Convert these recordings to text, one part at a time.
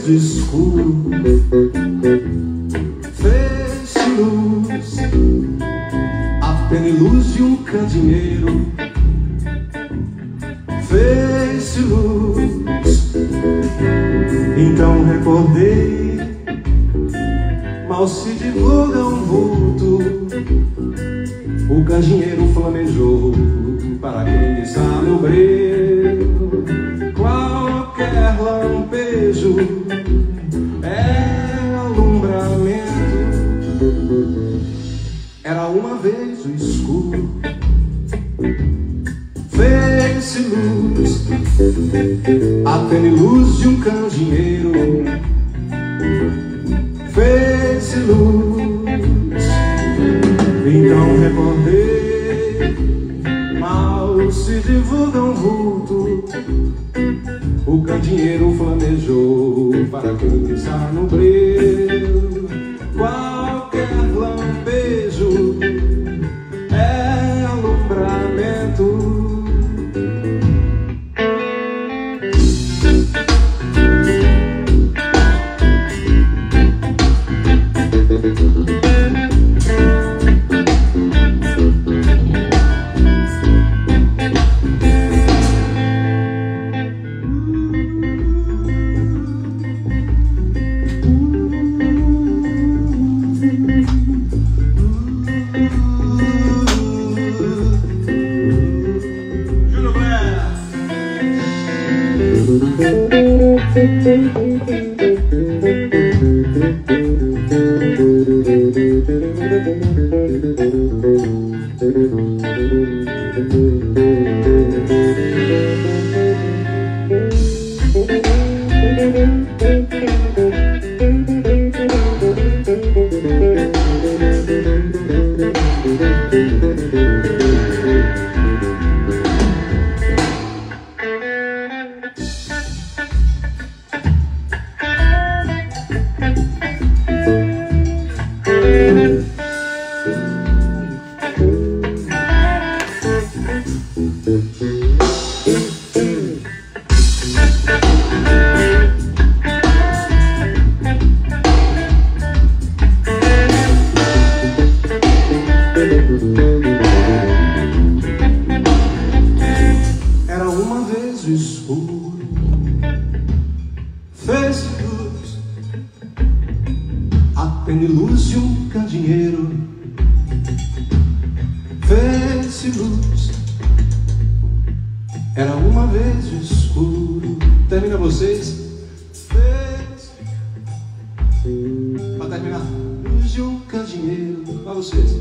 vez o escuro fez-se luz, a peniluz de um candeeiro fez-se luz. Então recordei, mal se divulga um vulto, o candeeiro flamejou para quem está no breu. Qualquer lampejo é alumbramento. Era uma vez o escuro fez-se luz, a tenue-luz de um candeeiro fez-se luz. Então recordei, mal se divulga um vulto, o candeeiro flamejou para quem está no breu. Qualquer lampejo é alumbramento. Era uma vez o escuro fez-se luz, a peniluz de um candeeiro fez-se luz. Era uma vez o escuro. Termina vocês. Fez. Para terminar. Luz de um candeeiro. Para vocês.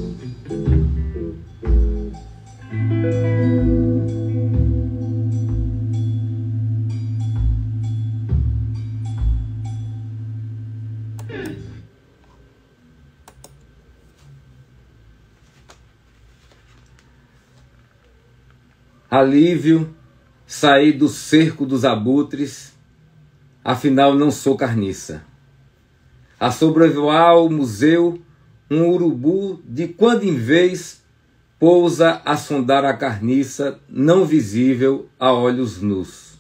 Alívio, saí do cerco dos abutres, afinal não sou carniça. A sobrevoar o museu, um urubu de quando em vez pousa a sondar a carniça não visível a olhos nus.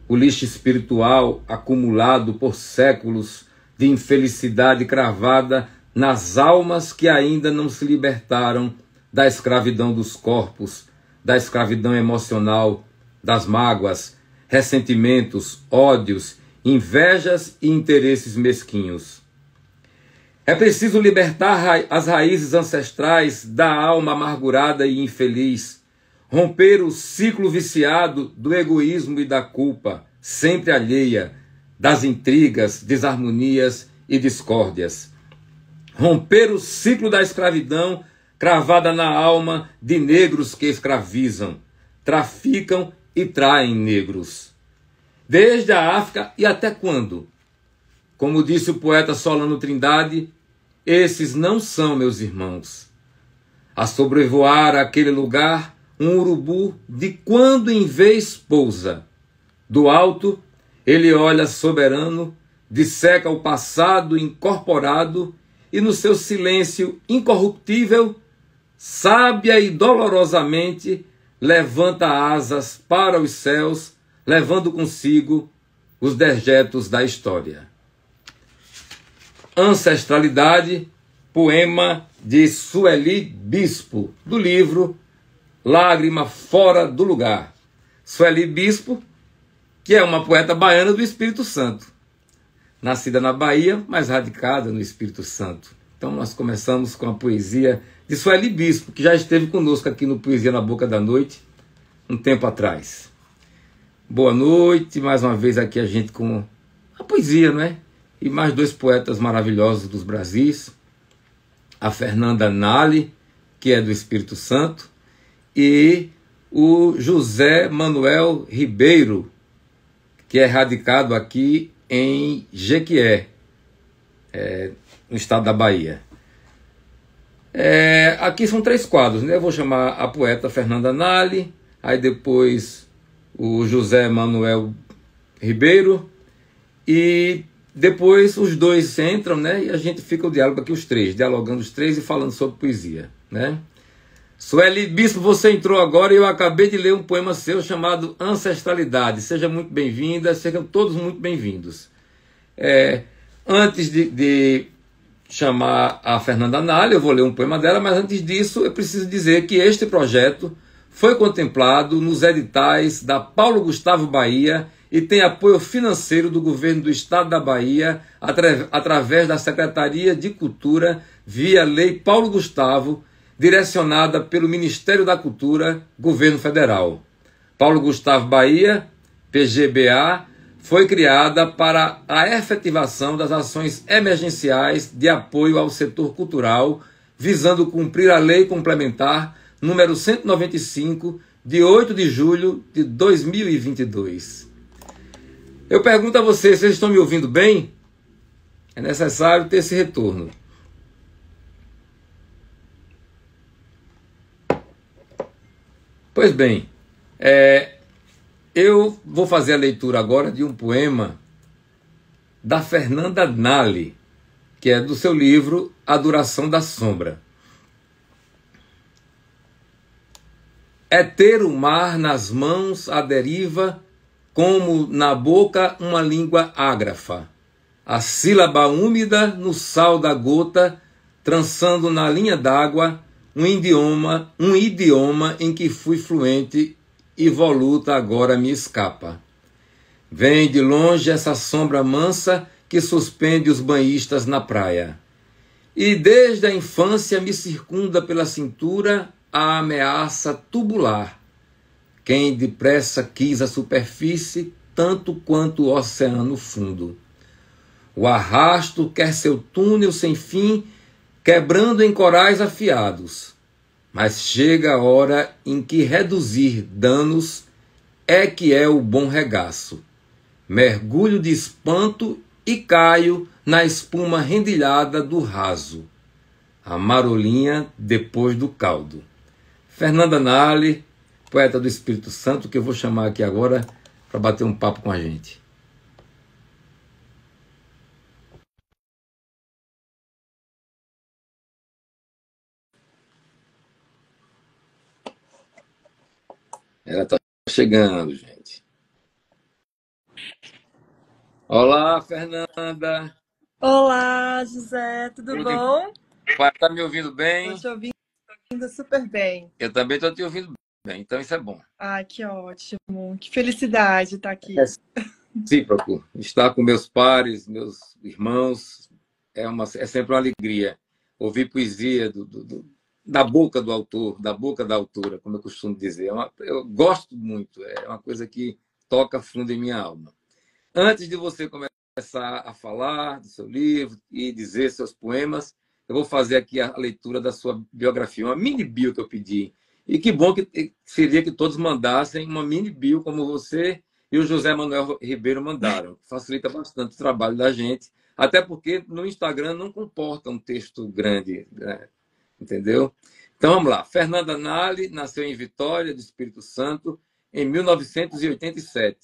O lixo espiritual acumulado por séculos de infelicidade cravada nas almas que ainda não se libertaram da escravidão dos corpos, da escravidão emocional, das mágoas, ressentimentos, ódios, invejas e interesses mesquinhos. É preciso libertar as raízes ancestrais da alma amargurada e infeliz, romper o ciclo viciado do egoísmo e da culpa, sempre alheia, das intrigas, desarmonias e discórdias. Romper o ciclo da escravidão cravada na alma de negros que escravizam, traficam e traem negros. Desde a África e até quando? Como disse o poeta Solano Trindade, esses não são meus irmãos. A sobrevoar aquele lugar, um urubu de quando em vez pousa. Do alto, ele olha soberano, disseca o passado incorporado e no seu silêncio incorruptível, sábia e dolorosamente, levanta asas para os céus, levando consigo os dejetos da história. Ancestralidade, poema de Sueli Bispo, do livro Lágrima Fora do Lugar. Sueli Bispo, que é uma poeta baiana do Espírito Santo, nascida na Bahia, mas radicada no Espírito Santo. Então nós começamos com a poesia de Sueli Bispo, que já esteve conosco aqui no Poesia na Boca da Noite, um tempo atrás. Boa noite, mais uma vez aqui a gente com a poesia, não é? E mais dois poetas maravilhosos dos Brasis, a Fernanda Nali, que é do Espírito Santo, e o José Manuel Ribeiro, que é radicado aqui em Jequié, no estado da Bahia. Aqui são 3 quadros, né? Eu vou chamar a poeta Fernanda Nali, aí depois o José Manuel Ribeiro, e depois os dois entram, né? E a gente fica o diálogo aqui, os 3, dialogando os 3 e falando sobre poesia, né? Sueli Bispo, você entrou agora e eu acabei de ler um poema seu chamado Ancestralidade. Seja muito bem-vinda, sejam todos muito bem-vindos. Antes de chamar a Fernanda Nali, eu vou ler um poema dela, mas antes disso eu preciso dizer que este projeto foi contemplado nos editais da Paulo Gustavo Bahia e tem apoio financeiro do governo do estado da Bahia através da Secretaria de Cultura via Lei Paulo Gustavo, direcionada pelo Ministério da Cultura, Governo Federal. Paulo Gustavo Bahia, PGBA, foi criada para a efetivação das ações emergenciais de apoio ao setor cultural, visando cumprir a Lei Complementar número 195, de 8 de julho de 2022. Eu pergunto a vocês estão me ouvindo bem? É necessário ter esse retorno. Pois bem, eu vou fazer a leitura agora de um poema da Fernanda Nali, que é do seu livro A Duração da Sombra. É ter o mar nas mãos à deriva, como na boca uma língua ágrafa, a sílaba úmida no sal da gota, trançando na linha d'água um idioma em que fui fluente e voluta agora me escapa. Vem de longe essa sombra mansa que suspende os banhistas na praia. E desde a infância me circunda pela cintura a ameaça tubular. Quem depressa quis a superfície, tanto quanto o oceano fundo. O arrasto quer seu túnel sem fim, quebrando em corais afiados. Mas chega a hora em que reduzir danos que é o bom regaço. Mergulho de espanto e caio na espuma rendilhada do raso. A marolinha depois do caldo. Fernanda Nali, poeta do Espírito Santo, que eu vou chamar aqui agora para bater um papo com a gente. Ela está chegando, gente. Olá, Fernanda. Olá, José, tudo bom? Está me ouvindo bem? Estou te ouvindo super bem. Eu também estou te ouvindo bem, então isso é bom. Ah, que ótimo, que felicidade estar aqui. Recíproco. Estar com meus pares, meus irmãos, é sempre uma alegria. Ouvir poesia da boca do autor, da boca da autora, como eu costumo dizer. Eu gosto muito, é uma coisa que toca fundo em minha alma. Antes de você começar a falar do seu livro e dizer seus poemas, eu vou fazer aqui a leitura da sua biografia, uma mini bio que eu pedi. E que bom que seria que todos mandassem uma mini bio como você e o José Manuel Ribeiro mandaram. Facilita bastante o trabalho da gente, até porque no Instagram não comporta um texto grande, né? Entendeu? Então vamos lá. Fernanda Nali nasceu em Vitória, do Espírito Santo, em 1987.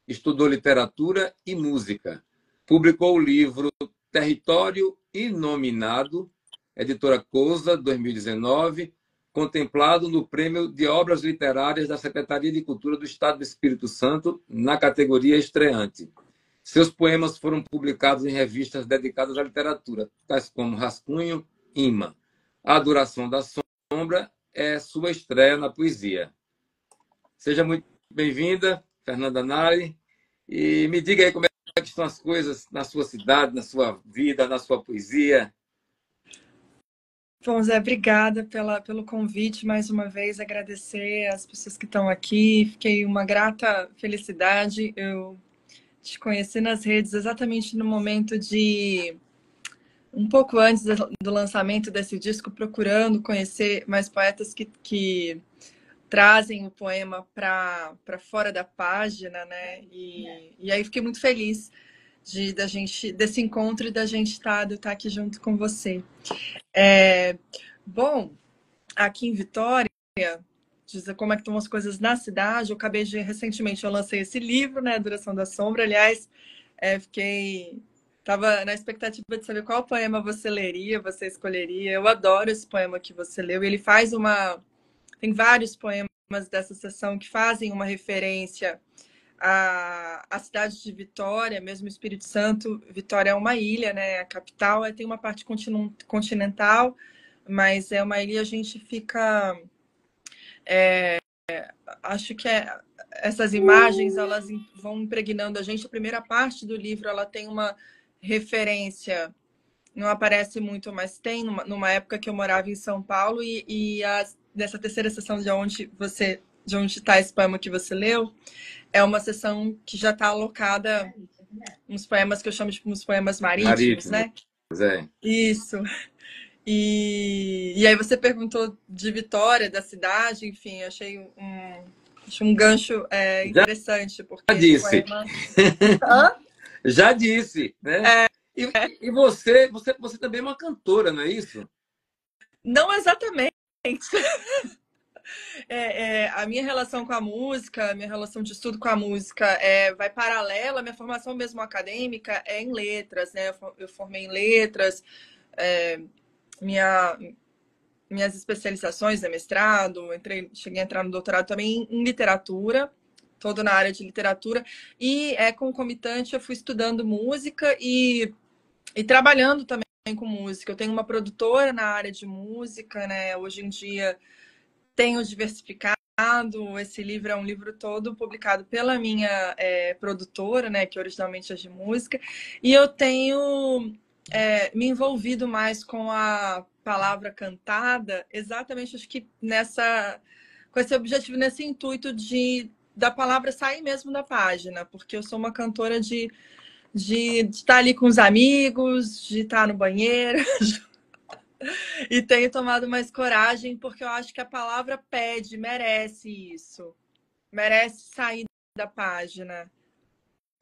Estudou literatura e música. Publicou o livro Território Inominado, editora Cousa, 2019, contemplado no Prêmio de Obras Literárias da Secretaria de Cultura do Estado do Espírito Santo, na categoria estreante. Seus poemas foram publicados em revistas dedicadas à literatura, tais como Rascunho, Imã. A Adoração da Sombra é sua estreia na poesia. Seja muito bem-vinda, Fernanda Nari, e me diga aí como é que estão as coisas na sua cidade, na sua vida, na sua poesia. Bom, Zé, obrigada pelo convite mais uma vez, agradecer as pessoas que estão aqui. Fiquei uma grata felicidade. Eu te conheci nas redes exatamente no momento de um pouco antes do lançamento desse disco, procurando conhecer mais poetas que trazem o poema para fora da página, né? E aí fiquei muito feliz desse encontro e da gente estar aqui junto com você. Bom, aqui em Vitória, dizer como é que estão as coisas na cidade. Recentemente eu lancei esse livro, né, Adoração da Sombra. Aliás, estava na expectativa de saber qual poema você leria, você escolheria. Eu adoro esse poema que você leu. Ele faz tem vários poemas dessa sessão que fazem uma referência à cidade de Vitória, mesmo Espírito Santo. Vitória é uma ilha, né? A capital tem uma parte continental, mas é uma ilha, a gente fica... acho que essas imagens, elas vão impregnando a gente. A primeira parte do livro, ela tem uma referência, não aparece muito, mas tem numa época que eu morava em São Paulo, dessa terceira sessão de onde está esse poema que você leu, é uma sessão que já está alocada uns poemas que eu chamo de uns poemas marítimos, né? É. Isso. E aí você perguntou de Vitória, da cidade, enfim, achei um gancho interessante, porque já disse. poema... Já disse, né? E você também é uma cantora, não é isso? Não exatamente. A minha relação com a música, a minha relação de estudo com a música vai paralela. A minha formação mesmo acadêmica é em letras, né? Eu formei em letras, minhas especializações, né? Mestrado, cheguei a entrar no doutorado também em literatura, todo na área de literatura, e concomitante eu fui estudando música e trabalhando também com música. Eu tenho uma produtora na área de música, né? Hoje em dia tenho diversificado. Esse livro é um livro todo publicado pela minha produtora, né? Que originalmente é de música. E eu tenho me envolvido mais com a palavra cantada, exatamente, acho que com esse objetivo, nesse intuito da palavra sair mesmo da página, porque eu sou uma cantora de estar ali com os amigos, de estar no banheiro. E tenho tomado mais coragem, porque eu acho que a palavra merece isso. Merece sair da página.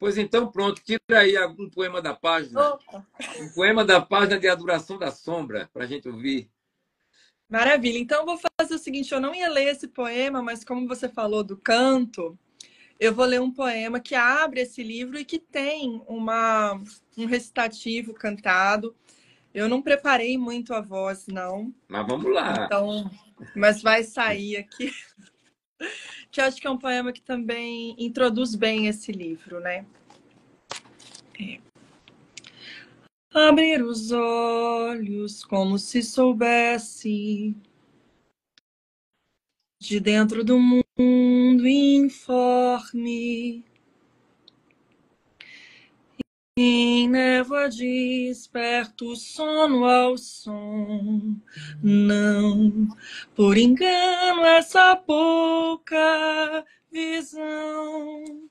Pois então, pronto, tira aí algum poema da página. Opa. Um poema da página de Adoração da Sombra, para a gente ouvir. Maravilha. Então, eu vou fazer o seguinte, eu não ia ler esse poema, mas como você falou do canto, eu vou ler um poema que abre esse livro e que tem um recitativo cantado. Eu não preparei muito a voz, não. Mas vamos lá. Então, mas vai sair aqui. Que eu acho que é um poema que também introduz bem esse livro, né? Abrir os olhos como se soubesse de dentro do mundo informe. Em névoa desperto o sono ao som. Não, por engano, essa pouca visão.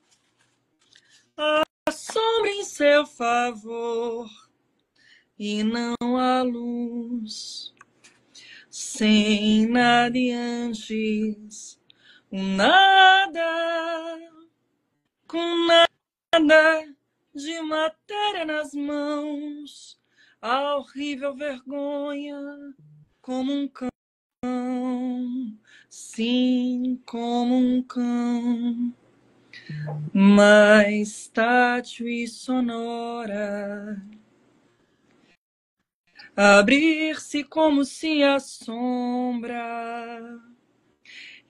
A sombra em seu favor e não a luz. Sem nada e antes, o nada, com nada de matéria nas mãos, a horrível vergonha como um cão, sim, como um cão, mais tátil e sonora, abrir-se como se a sombra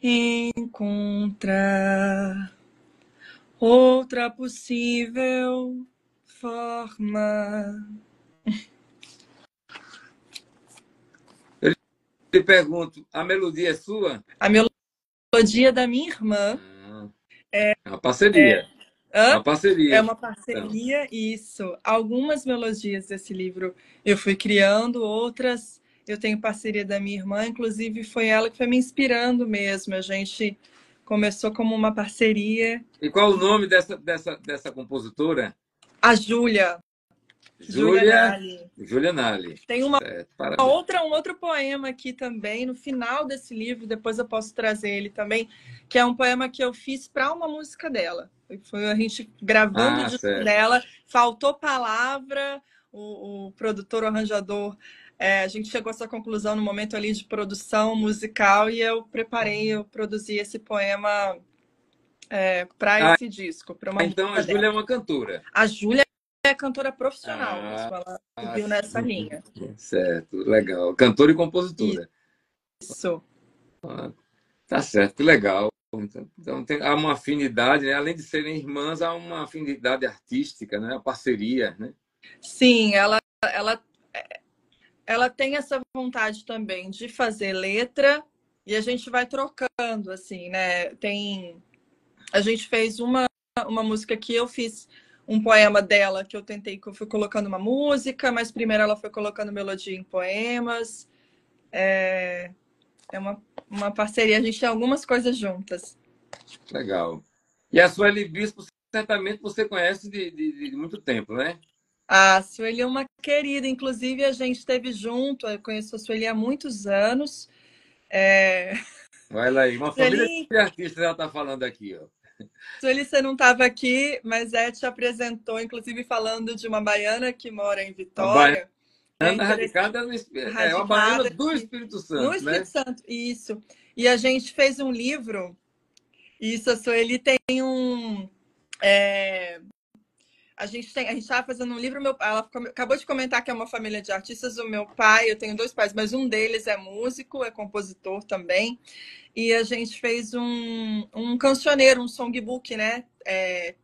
encontrar outra possível forma. Eu te pergunto, a melodia é sua? A melodia da minha irmã. É uma parceria. É Hã? uma É parceria. uma Então, parceria, isso. Algumas melodias desse livro eu fui criando, outras eu tenho parceria da minha irmã, inclusive foi ela que foi me inspirando mesmo. A gente começou como uma parceria. e qual o nome dessa compositora? A Júlia, Júlia Júlia Nali. Julianelli. Tem Certo, parabéns. um outro poema aqui também, no final desse livro, depois eu posso trazer ele também, que é um poema que eu fiz para uma música dela. Foi a gente gravando o Ah, disco certo. dela, faltou palavra, o produtor, o arranjador, a gente chegou a essa conclusão no momento ali de produção musical e eu produzi esse poema para Ah, esse disco, para uma então a música Júlia é dela. uma cantora. A Júlia é cantora profissional Ah, mesmo, ela subiu nessa sim. linha. Certo, legal. Cantora e compositora. Isso. Tá certo, que legal. Então há uma afinidade, né? Além de serem irmãs, há uma afinidade artística, né? A parceria, né? Sim, ela tem essa vontade também de fazer letra e a gente vai trocando, assim, né? A gente fez uma música que eu fiz um poema dela que eu fui colocando uma música, mas primeiro ela foi colocando melodia em poemas. É uma parceria, a gente tem algumas coisas juntas. Legal. E a Sueli Bispo, certamente você conhece de muito tempo, né? A Sueli é uma querida, inclusive a gente esteve junto, eu conheço a Sueli há muitos anos. É... Olha aí, uma família Sueli, de artistas ela está falando aqui, ó. Sueli, você não estava aqui, mas te apresentou, inclusive falando de uma baiana que mora em Uma Vitória. E é baiana radicada é uma baiana radicada do aqui Espírito no Santo, Espírito né? Santo, isso. E a gente fez um livro, isso, a Sueli tem um... é, a gente estava fazendo um livro, ela acabou de comentar que é uma família de artistas. O meu pai, eu tenho dois pais, mas um deles é músico, é compositor também. E a gente fez um cancioneiro, um songbook, né?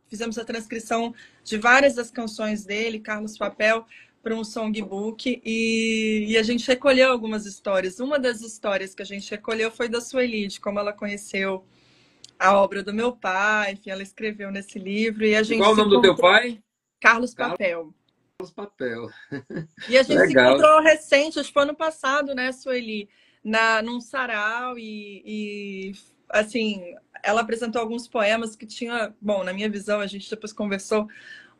Fizemos a transcrição de várias das canções dele, Carlos Papel, para um songbook. E a gente recolheu algumas histórias. Uma das histórias que a gente recolheu foi da Sueli, de como ela conheceu a obra do meu pai, enfim, ela escreveu nesse livro. E a E gente qual o se nome do teu encontrou. pai? Carlos Carlos Papel. Papel. E a gente se Legal. encontrou recente, acho que foi ano passado, né, Sueli? Num sarau assim, ela apresentou alguns poemas que tinha, bom, na minha visão, a gente depois conversou,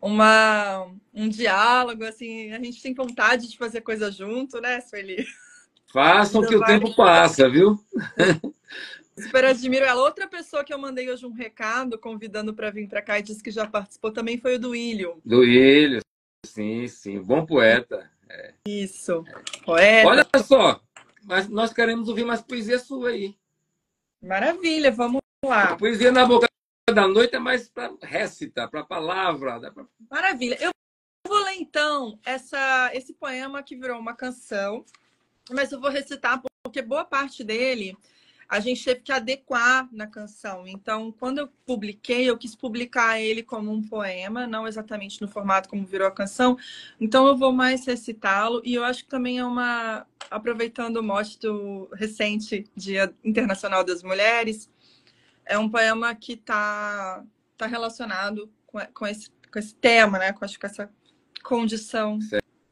um diálogo, assim, a gente tem vontade de fazer coisa junto, né, Sueli? Façam que o tempo passa, viu? Super admiro ela. Outra pessoa que eu mandei hoje um recado convidando para vir para cá e disse que já participou também foi o do Ilho. Do Ilho, sim, sim. Bom poeta. Isso, poeta. Olha só, mas nós queremos ouvir mais poesia sua aí. Maravilha, vamos A lá. poesia na boca da noite é mais para récita, para palavra. Maravilha. Eu vou ler então esse poema que virou uma canção, mas eu vou recitar porque boa parte dele a gente teve que adequar na canção. Então, quando eu publiquei, eu quis publicar ele como um poema, não exatamente no formato como virou a canção. Então, eu vou mais recitá-lo. E eu acho que também aproveitando o mote do recente Dia Internacional das Mulheres, é um poema que está relacionado com esse tema, né? Acho que com essa condição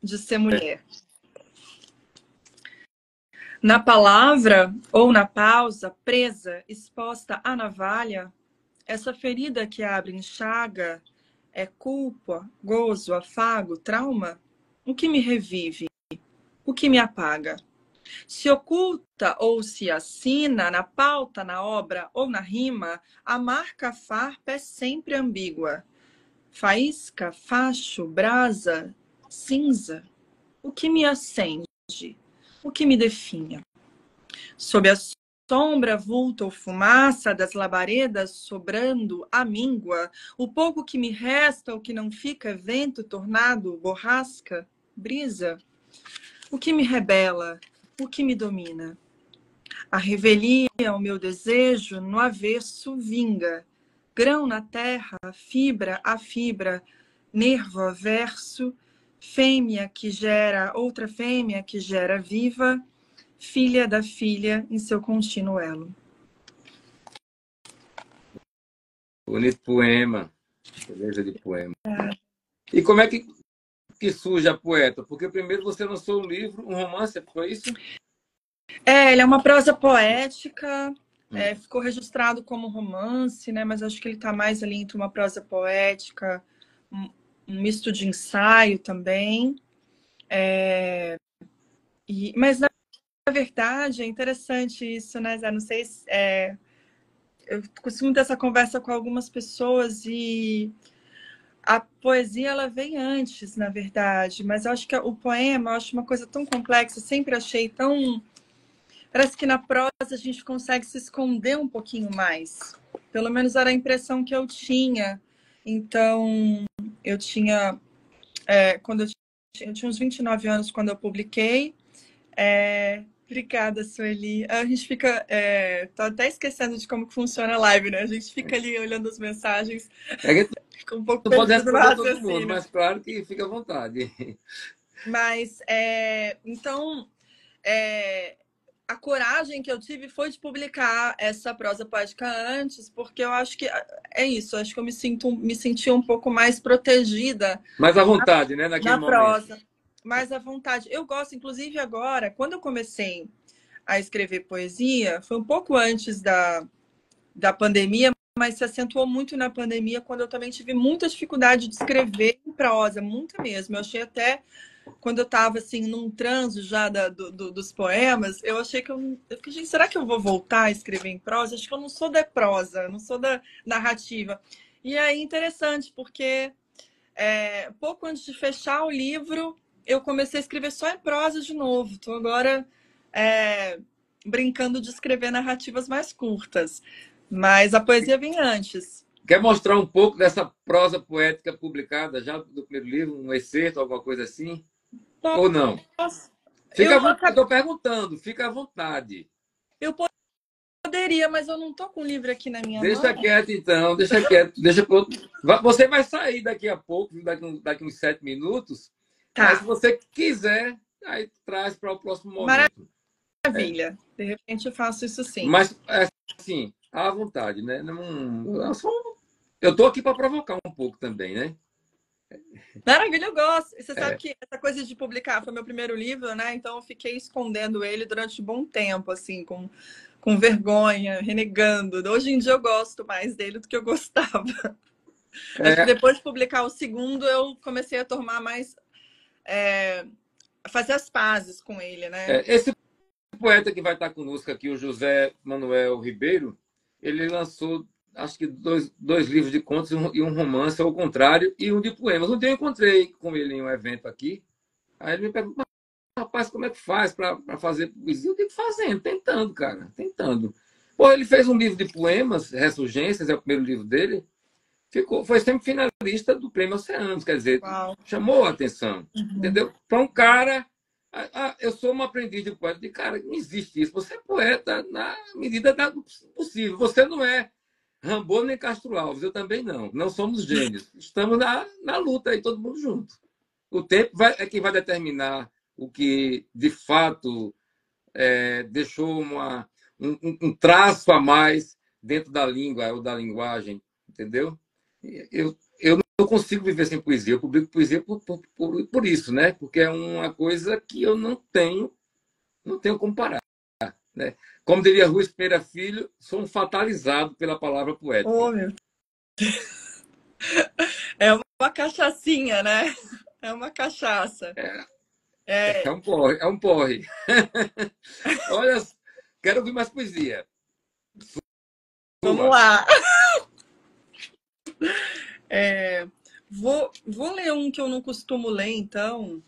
de ser mulher. Na palavra ou na pausa, presa, exposta à navalha, essa ferida que abre enxaga é culpa, gozo, afago, trauma? O que me revive? O que me apaga? Se oculta ou se assina na pauta, na obra ou na rima, a marca farpa é sempre ambígua. Faísca, facho, brasa, cinza. O que me acende? O que me definha? Sob a sombra, vulto ou fumaça das labaredas sobrando a míngua, o pouco que me resta, o que não fica, vento, tornado, borrasca, brisa. O que me rebela? O que me domina? A revelia, o meu desejo, no avesso vinga. grão na terra, a fibra, nervo a verso, fêmea que gera, outra fêmea que gera viva, filha da filha em seu contínuo elo. Bonito poema. Beleza de poema. E como é que surge a poeta? Porque primeiro você lançou um livro, um romance, foi isso? Ele é uma prosa poética, ficou registrado como romance, né? Mas acho que ele está mais ali entre uma prosa poética, um misto de ensaio também. Mas, na verdade, é interessante isso, né, Zé? Não sei se... eu costumo ter essa conversa com algumas pessoas e a poesia, ela vem antes, na verdade. Mas eu acho que o poema, eu acho uma coisa tão complexa. Eu sempre achei tão... Parece que na prosa a gente consegue se esconder um pouquinho mais. Pelo menos era a impressão que eu tinha. Então, eu tinha... quando eu tinha uns 29 anos quando eu publiquei. Obrigada, Sueli. A gente fica... tô até esquecendo de como que funciona a live, né? A gente fica ali olhando as mensagens. Fica um pouco não pode perdido no responder todo raciocínio. mundo, mas claro que fica à vontade. Mas, então... a coragem que eu tive foi de publicar essa prosa poética antes, porque eu acho que é isso. Acho que eu me senti um pouco mais protegida. Mais à vontade, né? Naquele momento. Prosa. Mais à vontade. Eu gosto, inclusive agora, quando eu comecei a escrever poesia, foi um pouco antes da pandemia, mas se acentuou muito na pandemia, quando eu também tive muita dificuldade de escrever em prosa, muita mesmo. Eu achei até... Quando eu estava assim, num transe já dos poemas, eu achei que gente, será que eu vou voltar a escrever em prosa? Acho que eu não sou da prosa, não sou da narrativa. E aí, interessante, porque pouco antes de fechar o livro, eu comecei a escrever só em prosa de novo. Estou agora brincando de escrever narrativas mais curtas. Mas a poesia vem antes. Quer mostrar um pouco dessa prosa poética publicada já do primeiro livro, um excerto, alguma coisa assim? Ou não? Estou perguntando, fica à vontade. Eu poderia, mas eu não estou com o livro aqui na minha mão. Deixa quieto, então, deixa quieto. Você vai sair daqui a pouco, daqui uns 7 minutos. Tá. Mas se você quiser, aí traz para o próximo momento. Maravilha. De repente eu faço isso sim. Mas, assim, à vontade, né? Eu estou aqui para provocar um pouco também, né? Maravilha, eu gosto. Você sabe que essa coisa de publicar foi meu primeiro livro, né? Então eu fiquei escondendo ele durante um bom tempo, assim, com vergonha, renegando. Hoje em dia eu gosto mais dele do que eu gostava. Acho que depois de publicar o segundo, eu comecei a tomar mais... a fazer as pazes com ele, né? Esse poeta que vai estar conosco aqui, o José Manuel Ribeiro, ele lançou... acho que dois livros de contos e um romance, ao contrário, e um de poemas. Um dia eu encontrei com ele em um evento aqui, aí ele me perguntou, rapaz, como é que faz para fazer poesia? Eu digo, fazendo, tentando, cara, tentando. Pô, ele fez um livro de poemas, Ressurgências, é o primeiro livro dele, foi sempre finalista do Prêmio Oceanos, quer dizer, chamou a atenção, entendeu? Para um cara... eu sou um aprendiz de poeta, de cara, não existe isso. Você é poeta na medida do possível. Você não é Rambo nem Castro Alves, eu também não. Não somos gênios. Estamos na luta aí, todo mundo junto. O tempo é que vai determinar o que, de fato, deixou um traço a mais dentro da língua ou da linguagem, entendeu? Eu não consigo viver sem poesia. Eu publico poesia por isso, né? Porque é uma coisa que eu não tenho como parar, né? Como diria Rui Pereira Filho, sou um fatalizado pela palavra poética. Oh, meu. É uma cachaçinha, né? É uma cachaça. É um porre, é um porre. Olha, quero ouvir mais poesia. Vamos lá. Vou ler um que eu não costumo ler, então.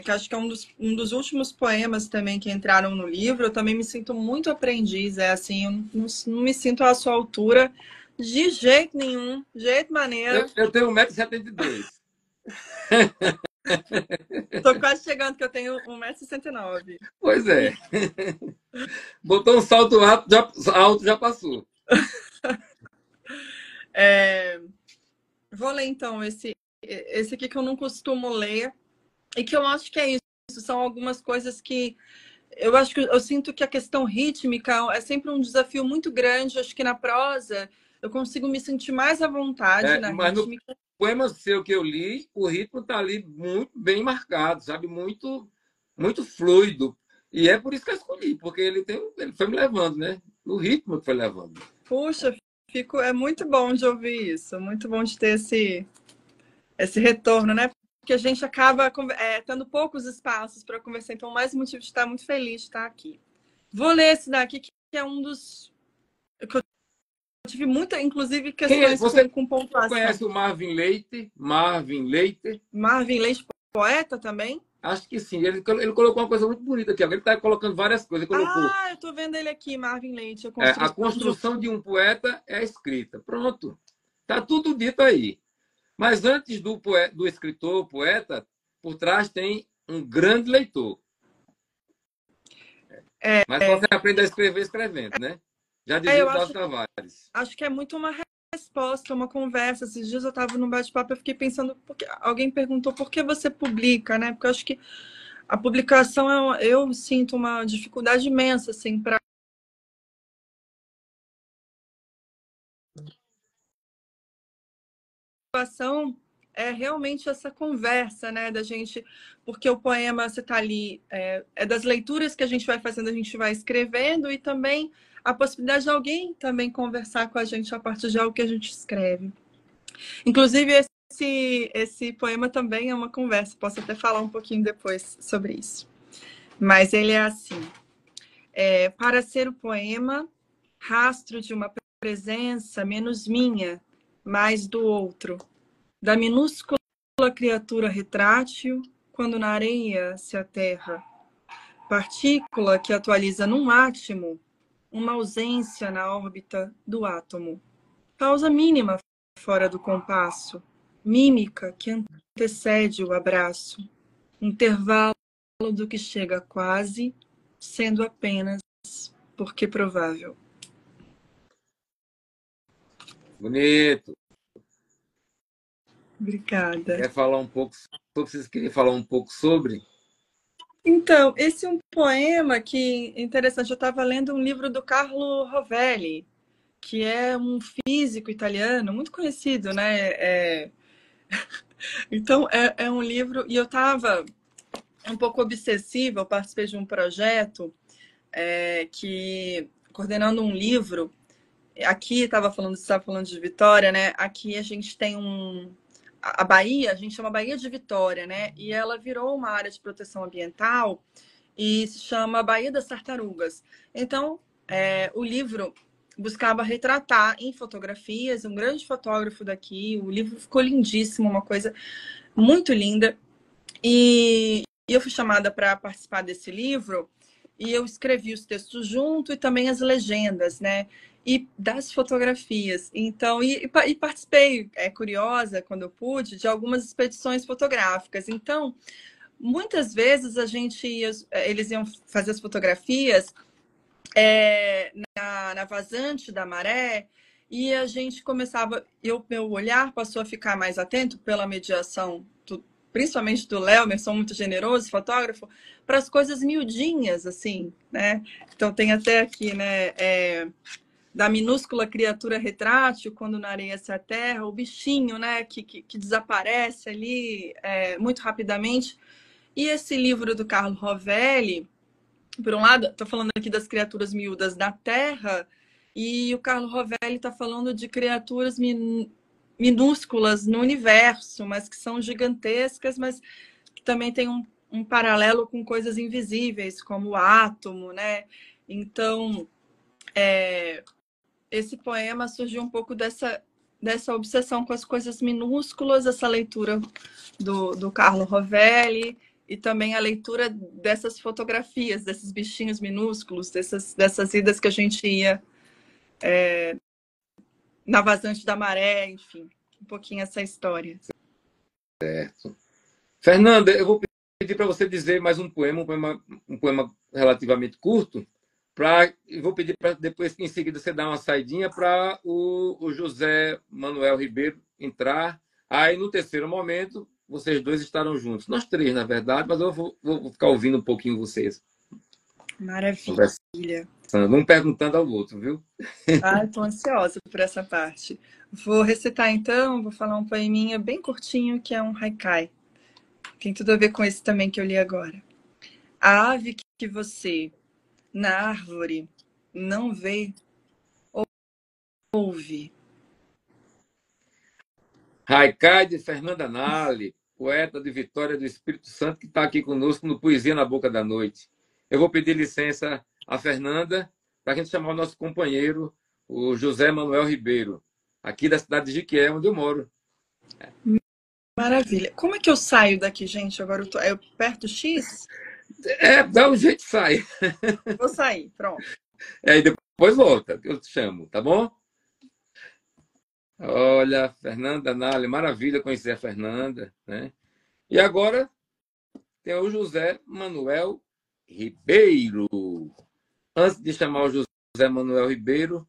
Que acho que é um dos últimos poemas também que entraram no livro. Eu também me sinto muito aprendiz, assim, eu não me sinto à sua altura de jeito nenhum, de jeito maneiro. Eu tenho 1,72 m. Tô quase chegando, que eu tenho 1,69 m. Pois é. Botou um salto alto, já passou. É, vou ler, então, esse aqui que eu não costumo ler e que eu acho que é isso. São algumas coisas que eu acho que eu sinto que a questão rítmica é sempre um desafio muito grande. Eu acho que na prosa eu consigo me sentir mais à vontade na Mas no rítmica. poema seu que eu li, o ritmo está ali muito bem marcado, sabe? Muito, muito fluido. E é por isso que eu escolhi, porque ele foi me levando, né? O ritmo que foi levando. Puxa, é muito bom de ouvir isso, muito bom de ter esse retorno, né? Porque a gente acaba tendo poucos espaços para conversar, então mais motivo de estar muito feliz de estar aqui. Vou ler esse daqui, que é um dos que eu tive muita, inclusive, questões Você com pontuação. conhece o Marvin Leite? Marvin Leite? Marvin Leite, poeta também? Acho que sim. Ele colocou uma coisa muito bonita aqui. Ele está colocando várias coisas. Ele colocou Ah, eu tô vendo ele aqui, Marvin Leite, a construção de um poeta é a escrita. Pronto. Está tudo dito aí. Mas antes do escritor, poeta, por trás tem um grande leitor. Mas você aprende a escrever escrevendo, né? Já dizia eu o Drauzio Tavares. acho que é muito uma resposta, uma conversa. Esses dias eu estava num bate-papo, eu fiquei pensando, porque alguém perguntou por que você publica, né? Porque eu acho que a publicação, eu sinto uma dificuldade imensa, assim, para é realmente essa conversa, né, da gente, porque o poema você está ali, é das leituras que a gente vai fazendo, a gente vai escrevendo, e também a possibilidade de alguém também conversar com a gente a partir de algo que a gente escreve. Inclusive, esse poema também é uma conversa, posso até falar um pouquinho depois sobre isso. Mas ele é assim: para ser o poema, rastro de uma presença menos minha, mais do outro, da minúscula criatura retrátil, quando na areia se aterra, partícula que atualiza num átimo uma ausência na órbita do átomo, pausa mínima fora do compasso, mímica que antecede o abraço, intervalo do que chega quase, sendo apenas porque provável. Bonito. Obrigada. Quer falar um pouco sobre? Vocês queriam falar um pouco sobre? Então, esse é um poema que interessante. Eu estava lendo um livro do Carlo Rovelli, que é um físico italiano muito conhecido, né? Então, é um livro. E eu estava um pouco obsessiva. Eu participei de um projeto que coordenando um livro. Aqui estava falando de Vitória, né? Aqui a gente tem a Bahia, a gente chama Bahia de Vitória, né? E ela virou uma área de proteção ambiental e se chama Baía das Tartarugas. Então, o livro buscava retratar em fotografias, um grande fotógrafo daqui, o livro ficou lindíssimo, uma coisa muito linda. E eu fui chamada para participar desse livro e eu escrevi os textos junto e também as legendas, né? E das fotografias. Então, e participei, curiosa, quando eu pude, de algumas expedições fotográficas. Então, muitas vezes eles iam fazer as fotografias na vazante da maré e a gente começava, meu olhar passou a ficar mais atento pela mediação, principalmente do Léo, Emerson, muito generoso, fotógrafo, para as coisas miudinhas, assim, né? Então tem até aqui, né? Da minúscula criatura retrátil, quando na areia se aterra, o bichinho, né? Que desaparece ali muito rapidamente. E esse livro do Carlo Rovelli, por um lado, estou falando aqui das criaturas miúdas da Terra, e o Carlo Rovelli está falando de criaturas minúsculas no universo, mas que são gigantescas, mas que também tem um paralelo com coisas invisíveis, como o átomo, né? Então, esse poema surgiu um pouco dessa obsessão com as coisas minúsculas, essa leitura do Carlo Rovelli, e também a leitura dessas fotografias, desses bichinhos minúsculos, dessas idas que a gente ia na vazante da maré, enfim, um pouquinho essa história. Certo. Fernanda, eu vou pedir para você dizer mais um poema relativamente curto, Vou pedir para depois, em seguida, você dar uma saidinha para o José Manuel Ribeiro entrar. Aí, no terceiro momento, vocês dois estarão juntos. Nós três, na verdade, mas eu vou ficar ouvindo um pouquinho vocês. Maravilha. Um perguntando ao outro, viu? Estou ansiosa por essa parte. Vou recitar, então, vou falar um poeminha bem curtinho, que é um haikai. Tem tudo a ver com esse também que eu li agora. A ave que você, na árvore, não vê, ouve. Haikai de Fernanda Nali, poeta de Vitória do Espírito Santo, que está aqui conosco no Poesia na Boca da Noite. Eu vou pedir licença à Fernanda para a gente chamar o nosso companheiro, o José Manuel Ribeiro, aqui da cidade de Jequié, onde eu moro. Maravilha. Como é que eu saio daqui, gente? Agora eu aperto X? Dá um jeito de sair. Vou sair, pronto. E depois volta, eu te chamo, tá bom? Olha, Fernanda Nali, maravilha conhecer a Fernanda, né? E agora tem o José Manuel Ribeiro. Antes de chamar o José Manuel Ribeiro,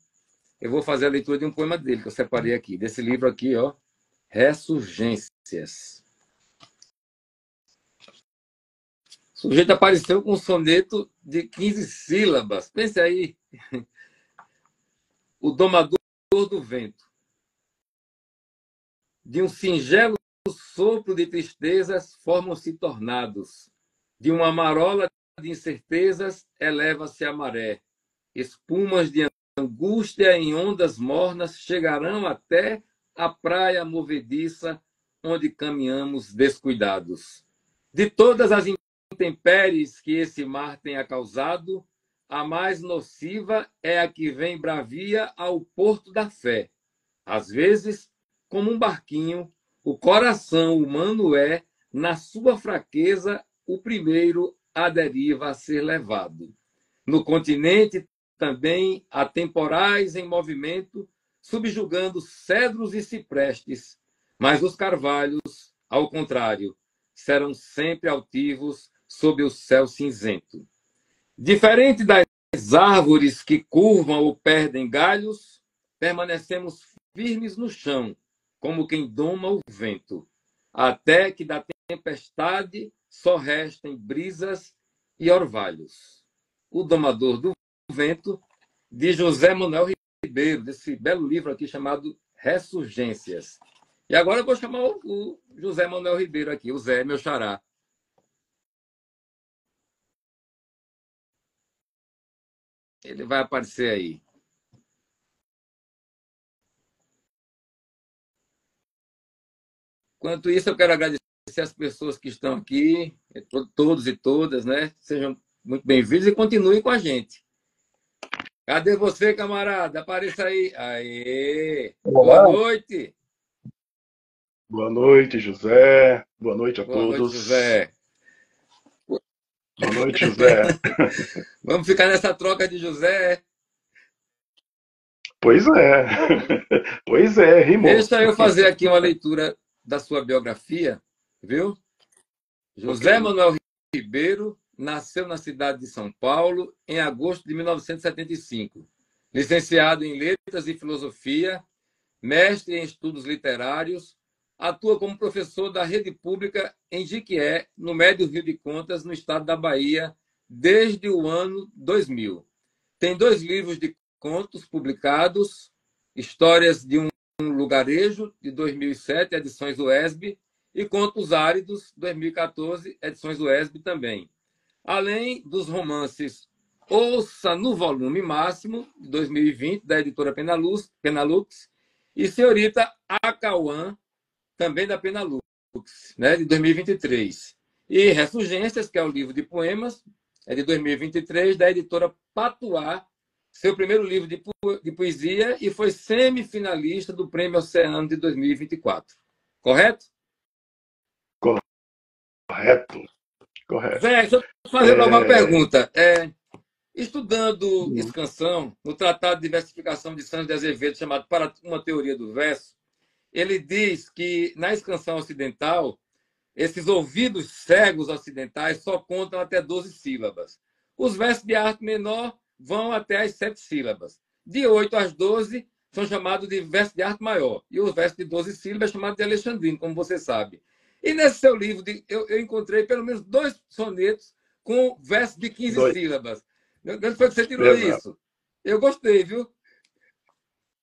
eu vou fazer a leitura de um poema dele, que eu separei aqui, desse livro aqui, ó, Ressurgências. O sujeito apareceu com um soneto de 15 sílabas. Pense aí. O domador do vento. De um singelo sopro de tristezas formam-se tornados. De uma marola de incertezas eleva-se a maré. Espumas de angústia em ondas mornas chegarão até a praia movediça onde caminhamos descuidados. De todas as intempéries que esse mar tenha causado, a mais nociva é a que vem bravia ao porto da fé. Às vezes, como um barquinho, o coração humano é, na sua fraqueza, o primeiro à deriva a ser levado. No continente também há temporais em movimento, subjugando cedros e ciprestes, mas os carvalhos, ao contrário, serão sempre altivos sob o céu cinzento. Diferente das árvores que curvam ou perdem galhos, permanecemos firmes no chão, como quem doma o vento, até que da tempestade só restem brisas e orvalhos. O Domador do Vento, de José Manuel Ribeiro, desse belo livro aqui chamado Ressurgências. E agora eu vou chamar o José Manuel Ribeiro aqui, o Zé, meu xará. Ele vai aparecer aí. Enquanto isso, eu quero agradecer as pessoas que estão aqui, todos e todas, né? Sejam muito bem-vindos e continuem com a gente. Cadê você, camarada? Apareça aí. Aê! Olá. Boa noite. Boa noite, José. Boa noite a Boa todos. noite, José. Boa noite, José. Vamos ficar nessa troca de José. Pois é. Pois é, rimou. Deixa eu fazer aqui uma leitura da sua biografia, viu? José Manuel Ribeiro nasceu na cidade de São Paulo em agosto de 1975. Licenciado em Letras e Filosofia, mestre em Estudos Literários, atua como professor da rede pública em Jequié, no Médio Rio de Contas, no estado da Bahia, desde o ano 2000. Tem 2 livros de contos publicados, Histórias de um Lugarejo, de 2007, edições UESB, e Contos Áridos, 2014, edições UESB também. Além dos romances Ouça no Volume Máximo, de 2020, da editora Penalux, e Senhorita Acauã, também da Penalux, né, de 2023. E Ressurgências, que é o livro de poemas, é de 2023, da editora Patuá, seu primeiro livro de poesia, e foi semifinalista do Prêmio Oceano de 2024. Correto? Correto. Correto. Zé, deixa eu fazer logo uma pergunta. Estudando Escansão, no Tratado de Versificação de Santos de Azevedo, chamado Para uma Teoria do Verso, ele diz que na Escansão ocidental, esses ouvidos cegos ocidentais só contam até 12 sílabas. Os versos de arte menor vão até as 7 sílabas. De 8 às 12 são chamados de verso de arte maior. E o verso de 12 sílabas é chamado de alexandrino, como você sabe. E nesse seu livro, eu encontrei pelo menos 2 sonetos com verso de 15 sílabas. De onde foi que você tirou isso? Eu gostei, viu?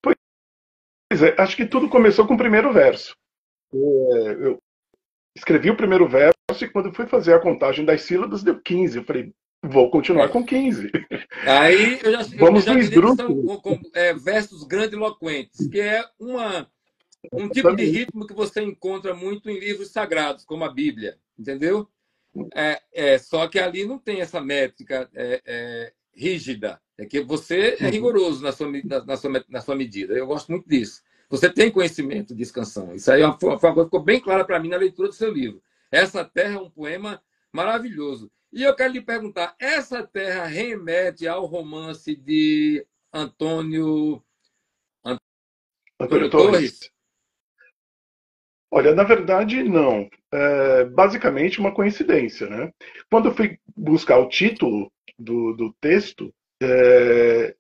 Pois é, acho que tudo começou com o primeiro verso. Eu escrevi o primeiro verso e quando fui fazer a contagem das sílabas deu 15. Eu falei, vou continuar com 15. Aí eu já Vamos me no lembro que esdrúxulo. são versos grandiloquentes, que é um tipo de ritmo que você encontra muito em livros sagrados, como a Bíblia, entendeu? Só que ali não tem essa métrica rígida. É que você é rigoroso na sua medida. Eu gosto muito disso. Você tem conhecimento de canção. Isso aí foi uma coisa que ficou bem clara para mim na leitura do seu livro. Essa Terra é um poema maravilhoso. E eu quero lhe perguntar, essa Terra remete ao romance de Antônio Torres? Olha, na verdade, não. É basicamente uma coincidência, né? Quando eu fui buscar o título do texto,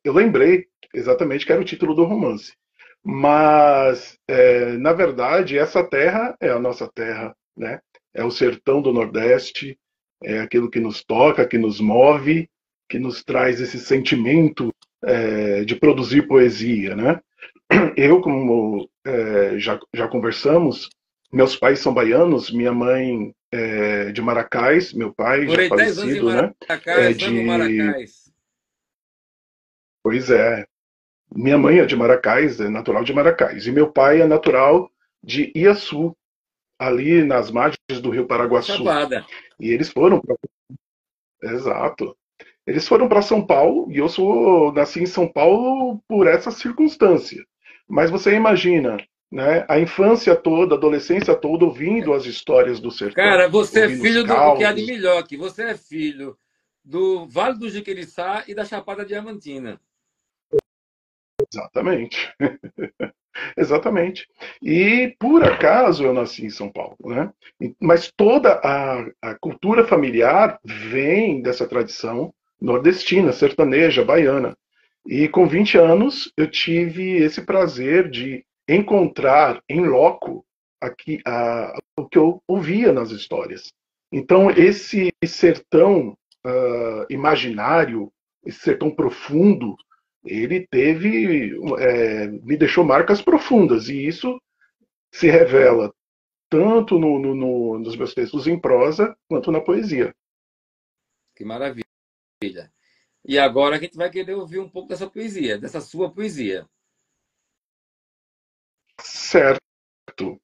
eu lembrei exatamente que era o título do romance. Mas, na verdade, essa terra é a nossa terra, né? É o sertão do Nordeste, é aquilo que nos toca, que nos move, que nos traz esse sentimento de produzir poesia, né? Eu, como já conversamos, meus pais são baianos, minha mãe é de Maracás, meu pai já Morei 10 anos em falecido, né? Maracás, amo Maracás. Pois é. Minha mãe é de Maracás, é natural de Maracás. E meu pai é natural de Iaçu, ali nas margens do rio Paraguaçu. Chapada. E eles foram para... Exato. Eles foram para São Paulo e eu nasci em São Paulo por essa circunstância. Mas você imagina, né, a infância toda, a adolescência toda ouvindo as histórias do sertão. Cara, você é filho do que há de causos. melhor aqui. Você é filho do Vale do Jiquiriçá e da Chapada Diamantina. Exatamente. Exatamente. E por acaso eu nasci em São Paulo, né? Mas toda a cultura familiar vem dessa tradição nordestina, sertaneja, baiana. E com 20 anos eu tive esse prazer de encontrar em loco o que eu ouvia nas histórias. Então esse sertão imaginário, esse sertão profundo, ele me deixou marcas profundas, e isso se revela tanto nos meus textos em prosa, quanto na poesia. Que maravilha. E agora a gente vai querer ouvir um pouco dessa poesia, dessa sua poesia. Certo.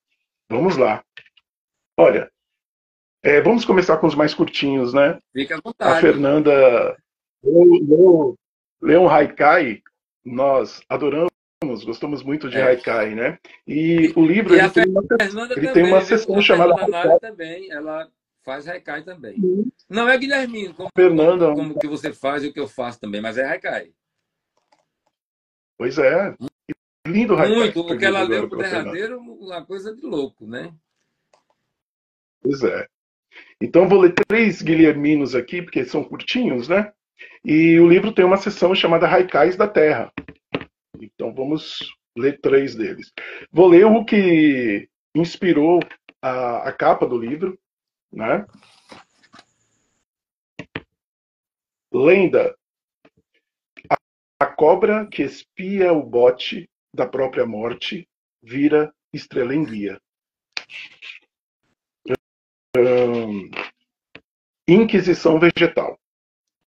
Vamos lá. Olha, vamos começar com os mais curtinhos, né? Fica à vontade. A Fernanda leu um haikai, nós adoramos, gostamos muito de haikai, né? E o livro ele tem uma sessão chamada Fernanda também, ela faz haikai também. Não é Guilhermino, como que você faz e o que eu faço também, mas é haikai. Pois é. Lindo haikai. Muito, o que ela leu pro derradeiro, uma coisa de louco, né? Pois é. Então vou ler 3 guilherminos aqui, porque são curtinhos, né? E o livro tem uma seção chamada Haikais da Terra. Então vamos ler 3 deles. Vou ler o que inspirou a capa do livro, né? Lenda. A cobra que espia o bote da própria morte vira estrela em guia. Inquisição vegetal.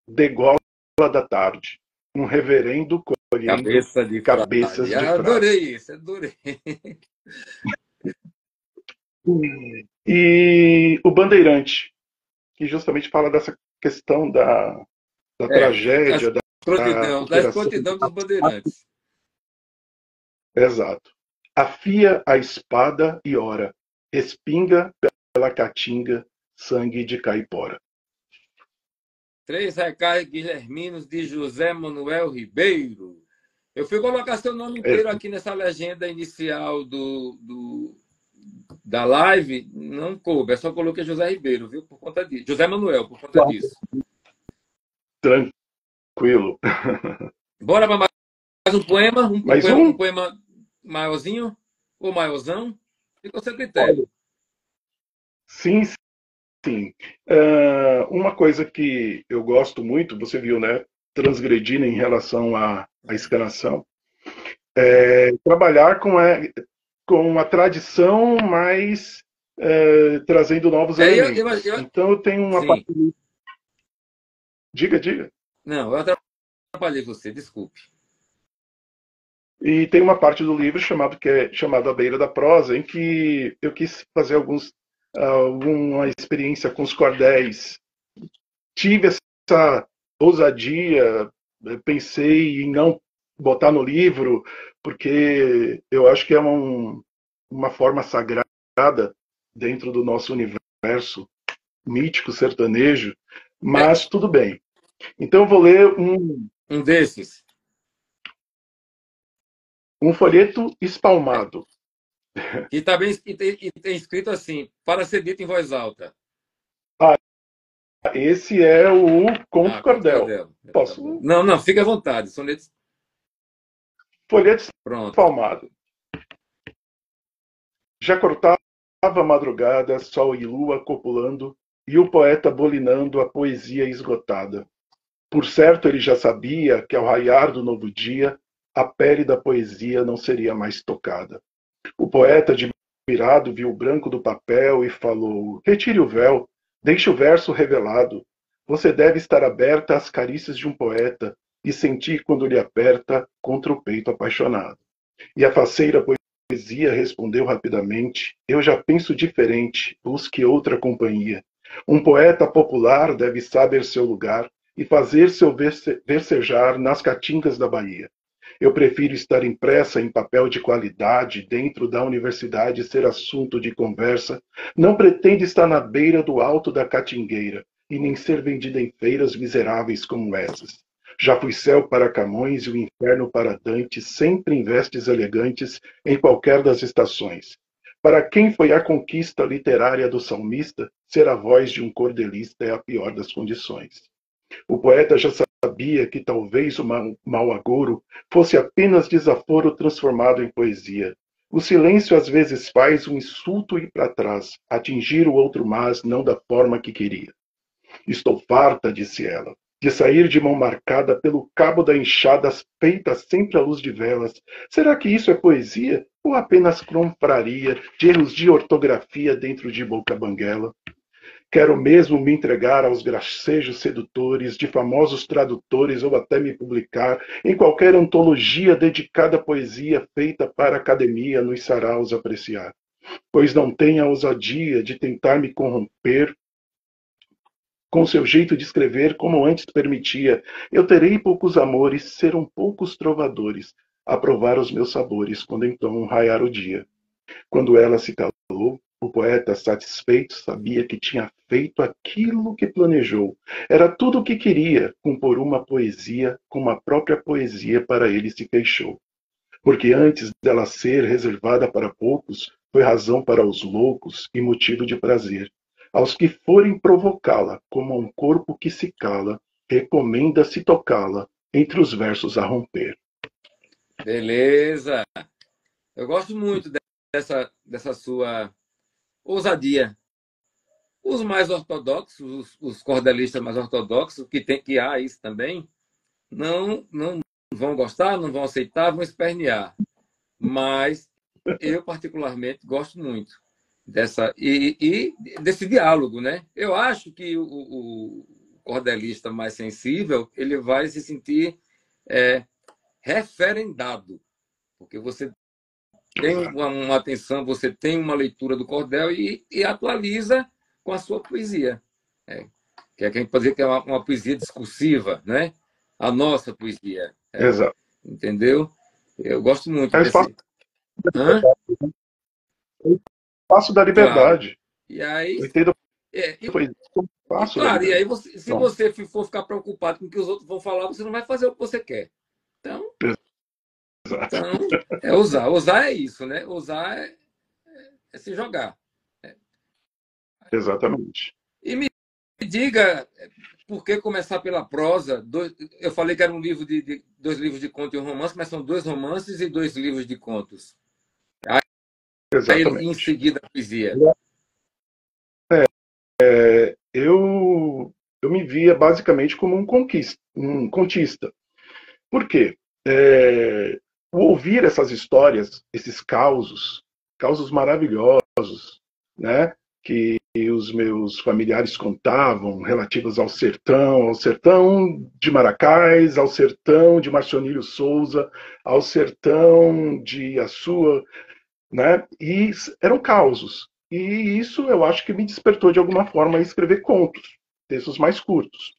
Degola da tarde. Um reverendo colhendo cabeças de frade. Adorei isso, adorei. E o Bandeirante, que justamente fala dessa questão da tragédia, da escrotidão dos bandeirantes. Exato. Afia a espada e ora, respinga pela caatinga sangue de caipora. 3 haikais guilherminos de José Manuel Ribeiro. Eu fui colocar seu nome inteiro aqui nessa legenda inicial da live, não coube, só coloquei José Ribeiro, viu? Por conta disso. José Manuel, por conta disso. Tranquilo. Tranquilo. Bora para mais um poema? Mais um? Um poema maiorzinho ou maiorzão? Fica ao seu critério. Sim, sim. Uma coisa que eu gosto muito, você viu, né? Transgredindo em relação à escalação, trabalhar com a tradição, mas trazendo novos elementos. Então eu tenho uma parte. Diga. Não, eu atrapalhei você, desculpe. E tem uma parte do livro chamado A Beira da Prosa, em que eu quis fazer alguma experiência com os cordéis. Tive essa ousadia, pensei em não botar no livro, porque eu acho que é uma forma sagrada dentro do nosso universo mítico sertanejo, mas tudo bem. Então eu vou ler um desses. Um folheto espalmado. E tá bem, e tem escrito assim, para ser dito em voz alta. Esse é o Conto Cordel. Posso? Não, fica à vontade. Sonetos... Folheto espalmado. Já cortava a madrugada, sol e lua copulando, e o poeta bolinando a poesia esgotada. Por certo, ele já sabia que ao raiar do novo dia, a pele da poesia não seria mais tocada. O poeta, admirado, viu o branco do papel e falou: retire o véu, deixe o verso revelado. Você deve estar aberta às carícias de um poeta e sentir quando lhe aperta contra o peito apaixonado. E a faceira poesia respondeu rapidamente: eu já penso diferente, busque outra companhia. Um poeta popular deve saber seu lugar e fazer seu versejar nas caatingas da Bahia. Eu prefiro estar impressa em papel de qualidade dentro da universidade ser assunto de conversa. Não pretendo estar na beira do alto da catingueira e nem ser vendida em feiras miseráveis como essas. Já fui céu para Camões e o inferno para Dante, sempre em vestes elegantes em qualquer das estações. Para quem foi a conquista literária do salmista, ser a voz de um cordelista é a pior das condições. O poeta já sabia que talvez o mau agouro fosse apenas desaforo transformado em poesia. O silêncio às vezes faz um insulto ir para trás, atingir o outro mas não da forma que queria. Estou farta, disse ela, de sair de mão marcada pelo cabo da enxada feita sempre à luz de velas. Será que isso é poesia ou apenas confraria de erros de ortografia dentro de boca banguela? Quero mesmo me entregar aos gracejos sedutores de famosos tradutores ou até me publicar em qualquer antologia dedicada à poesia feita para a academia nos saraus apreciar. Pois não tenho a ousadia de tentar me corromper com seu jeito de escrever como antes permitia. Eu terei poucos amores, serão poucos trovadores, a provar os meus sabores quando então raiar o dia. Quando ela se calou, o poeta, satisfeito, sabia que tinha feito aquilo que planejou. Era tudo o que queria, compor uma poesia, como a própria poesia para ele se queixou. Porque antes dela ser reservada para poucos, foi razão para os loucos e motivo de prazer. Aos que forem provocá-la, como a um corpo que se cala, recomenda-se tocá-la, entre os versos a romper. Beleza! Eu gosto muito dessa sua ousadia. Os mais ortodoxos, os cordelistas mais ortodoxos, que há isso também, não vão gostar, não vão aceitar, vão espernear. Mas eu, particularmente, gosto muito desse diálogo, né? Eu acho que o cordelista mais sensível ele vai se sentir referendado, porque você tem uma atenção, você tem uma leitura do cordel e atualiza com a sua poesia. Que a gente pode dizer que é uma poesia discursiva, né? A nossa poesia. Exato. Entendeu? Eu gosto muito desse... Espaço da liberdade. Claro. E aí... Claro, e aí se você for ficar preocupado com o que os outros vão falar, você não vai fazer o que você quer. Então... Então, usar. Usar é isso, né? Usar é se jogar. Exatamente. E me diga, por que começar pela prosa? Eu falei que era um livro de 2 livros de conto e um romance, mas são 2 romances e 2 livros de contos. Aí em Exatamente. seguida a poesia. Eu me via basicamente como um contista. Por quê? O ouvir essas histórias, esses causos maravilhosos, né, que os meus familiares contavam, relativos ao sertão de Maracás, ao sertão de Marcionílio Souza, ao sertão de Açua, né, e eram causos. E isso eu acho que me despertou de alguma forma a escrever contos, textos mais curtos.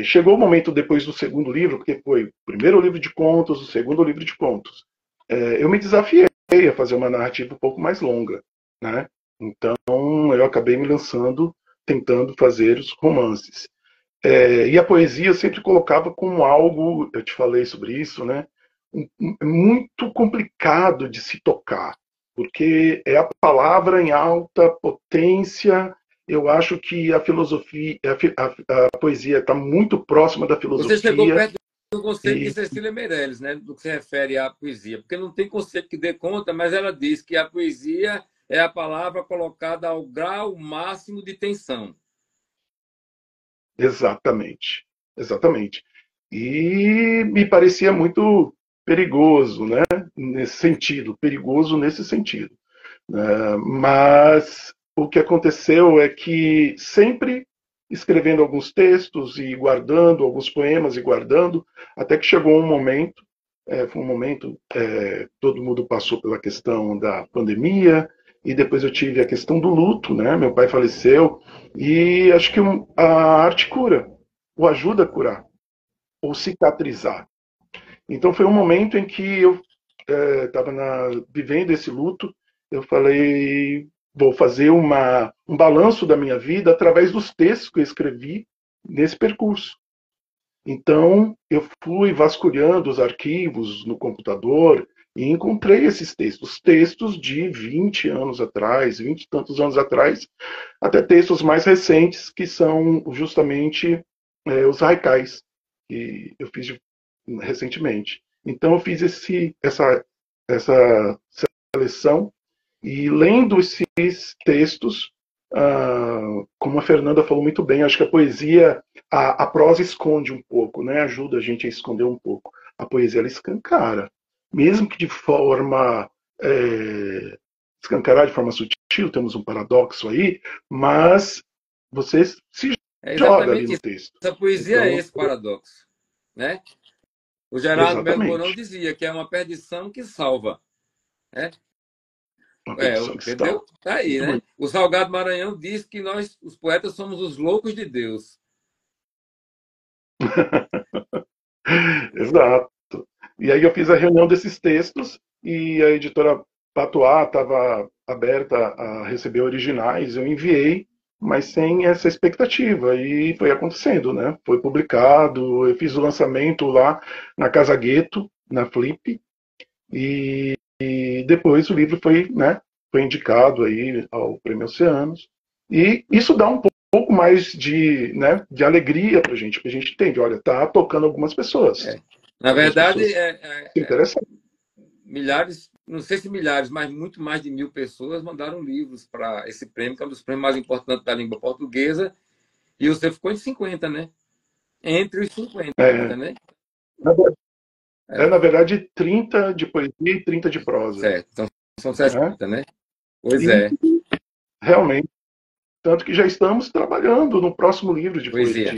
Chegou o momento depois do segundo livro, porque foi o primeiro livro de contos, o segundo livro de contos. Eu me desafiei a fazer uma narrativa um pouco mais longa, né? Então eu acabei me lançando, tentando fazer os romances. E a poesia eu sempre colocava como algo, eu te falei sobre isso, né? Muito complicado de se tocar, porque é a palavra em alta potência. Eu acho que a filosofia, a poesia está muito próxima da Você chegou filosofia. perto do conceito de Cecília Meirelles, né, do que se refere à poesia, porque não tem conceito que dê conta, mas ela diz que a poesia é a palavra colocada ao grau máximo de tensão. Exatamente, exatamente. E me parecia muito perigoso, né? Nesse sentido, perigoso nesse sentido. Mas o que aconteceu é que sempre escrevendo alguns textos e guardando alguns poemas e guardando, até que chegou um momento, foi um momento, todo mundo passou pela questão da pandemia, e depois eu tive a questão do luto, né? Meu pai faleceu, e acho que a arte cura, ou ajuda a curar, ou cicatrizar. Então foi um momento em que eu estava vivendo esse luto. Eu falei, vou fazer um balanço da minha vida através dos textos que eu escrevi nesse percurso. Então eu fui vasculhando os arquivos no computador e encontrei esses textos de 20 anos atrás, 20 e tantos anos atrás, até textos mais recentes, que são justamente os haikais, que eu fiz recentemente. Então eu fiz essa seleção e lendo esses textos, como a Fernanda falou muito bem, acho que a poesia, a prosa esconde um pouco, né? Ajuda a gente a esconder um pouco. A poesia ela escancara, mesmo que de forma escancarar de forma sutil, temos um paradoxo aí, mas você se joga ali Exatamente no isso. texto. Essa poesia Então, é esse paradoxo, né? O Gerardo Melo Mourão exatamente. dizia que é uma perdição que salva, né? Uma petição que está. Entendeu? Tá aí, Muito né? bonito. O Salgado Maranhão diz que nós, os poetas, somos os loucos de Deus. Exato. E aí eu fiz a reunião desses textos e a editora Patois estava aberta a receber originais. Eu enviei, mas sem essa expectativa. E foi acontecendo, né? Foi publicado, eu fiz o lançamento lá na Casa Gueto, na Flip, e depois o livro foi, né, foi indicado aí ao Prêmio Oceanos. E isso dá um pouco mais de alegria para a gente, porque a gente entende, olha, tá tocando algumas pessoas. Na Algumas verdade, pessoas se interessam. milhares, não sei se milhares, mas muito mais de 1000 pessoas mandaram livros para esse prêmio, que é um dos prêmios mais importantes da língua portuguesa, e você ficou em 50, né? Entre os 50, né? Na verdade, 30 de poesia e 30 de prosa. Certo, então são Né? 60, né? Pois E, é. realmente, tanto que já estamos trabalhando no próximo livro de Poesia.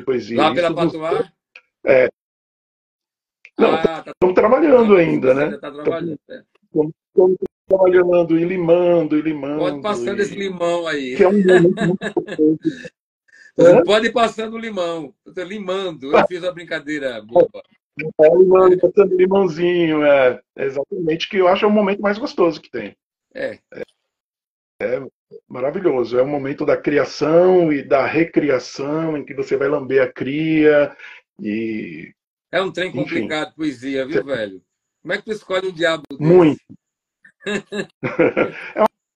poesia. Lá pela Isso Patois? Não, estamos trabalhando ainda, você né? ainda está trabalhando. Estamos trabalhando e limando, Pode passando esse limão aí. que é um momento muito importante. Pode ir passando o limão. Eu estou limando. Eu fiz uma brincadeira boba. Limando, passando limãozinho, exatamente, que eu acho o momento mais gostoso que tem. É maravilhoso. É o momento da criação e da recriação, em que você vai lamber a cria e... É um trem Enfim. complicado, poesia, viu, velho? Como é que tu escolhe um diabo desse? Muito.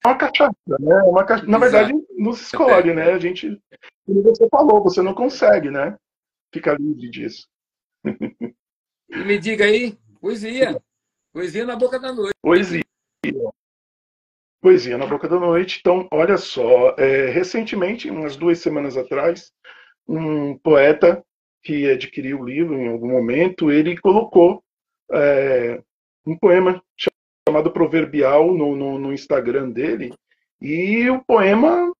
uma cachaça, né? Na verdade, Exato. não se escolhe, né? A gente, como você falou, você não consegue, né? Ficar livre disso. E me diga aí, poesia. Poesia na boca da Poesia. noite. Poesia na boca da noite. Então, olha só, recentemente, umas 2 semanas atrás, um poeta que adquiriu o livro em algum momento, ele colocou um poema chamado Proverbial no Instagram dele, e o poema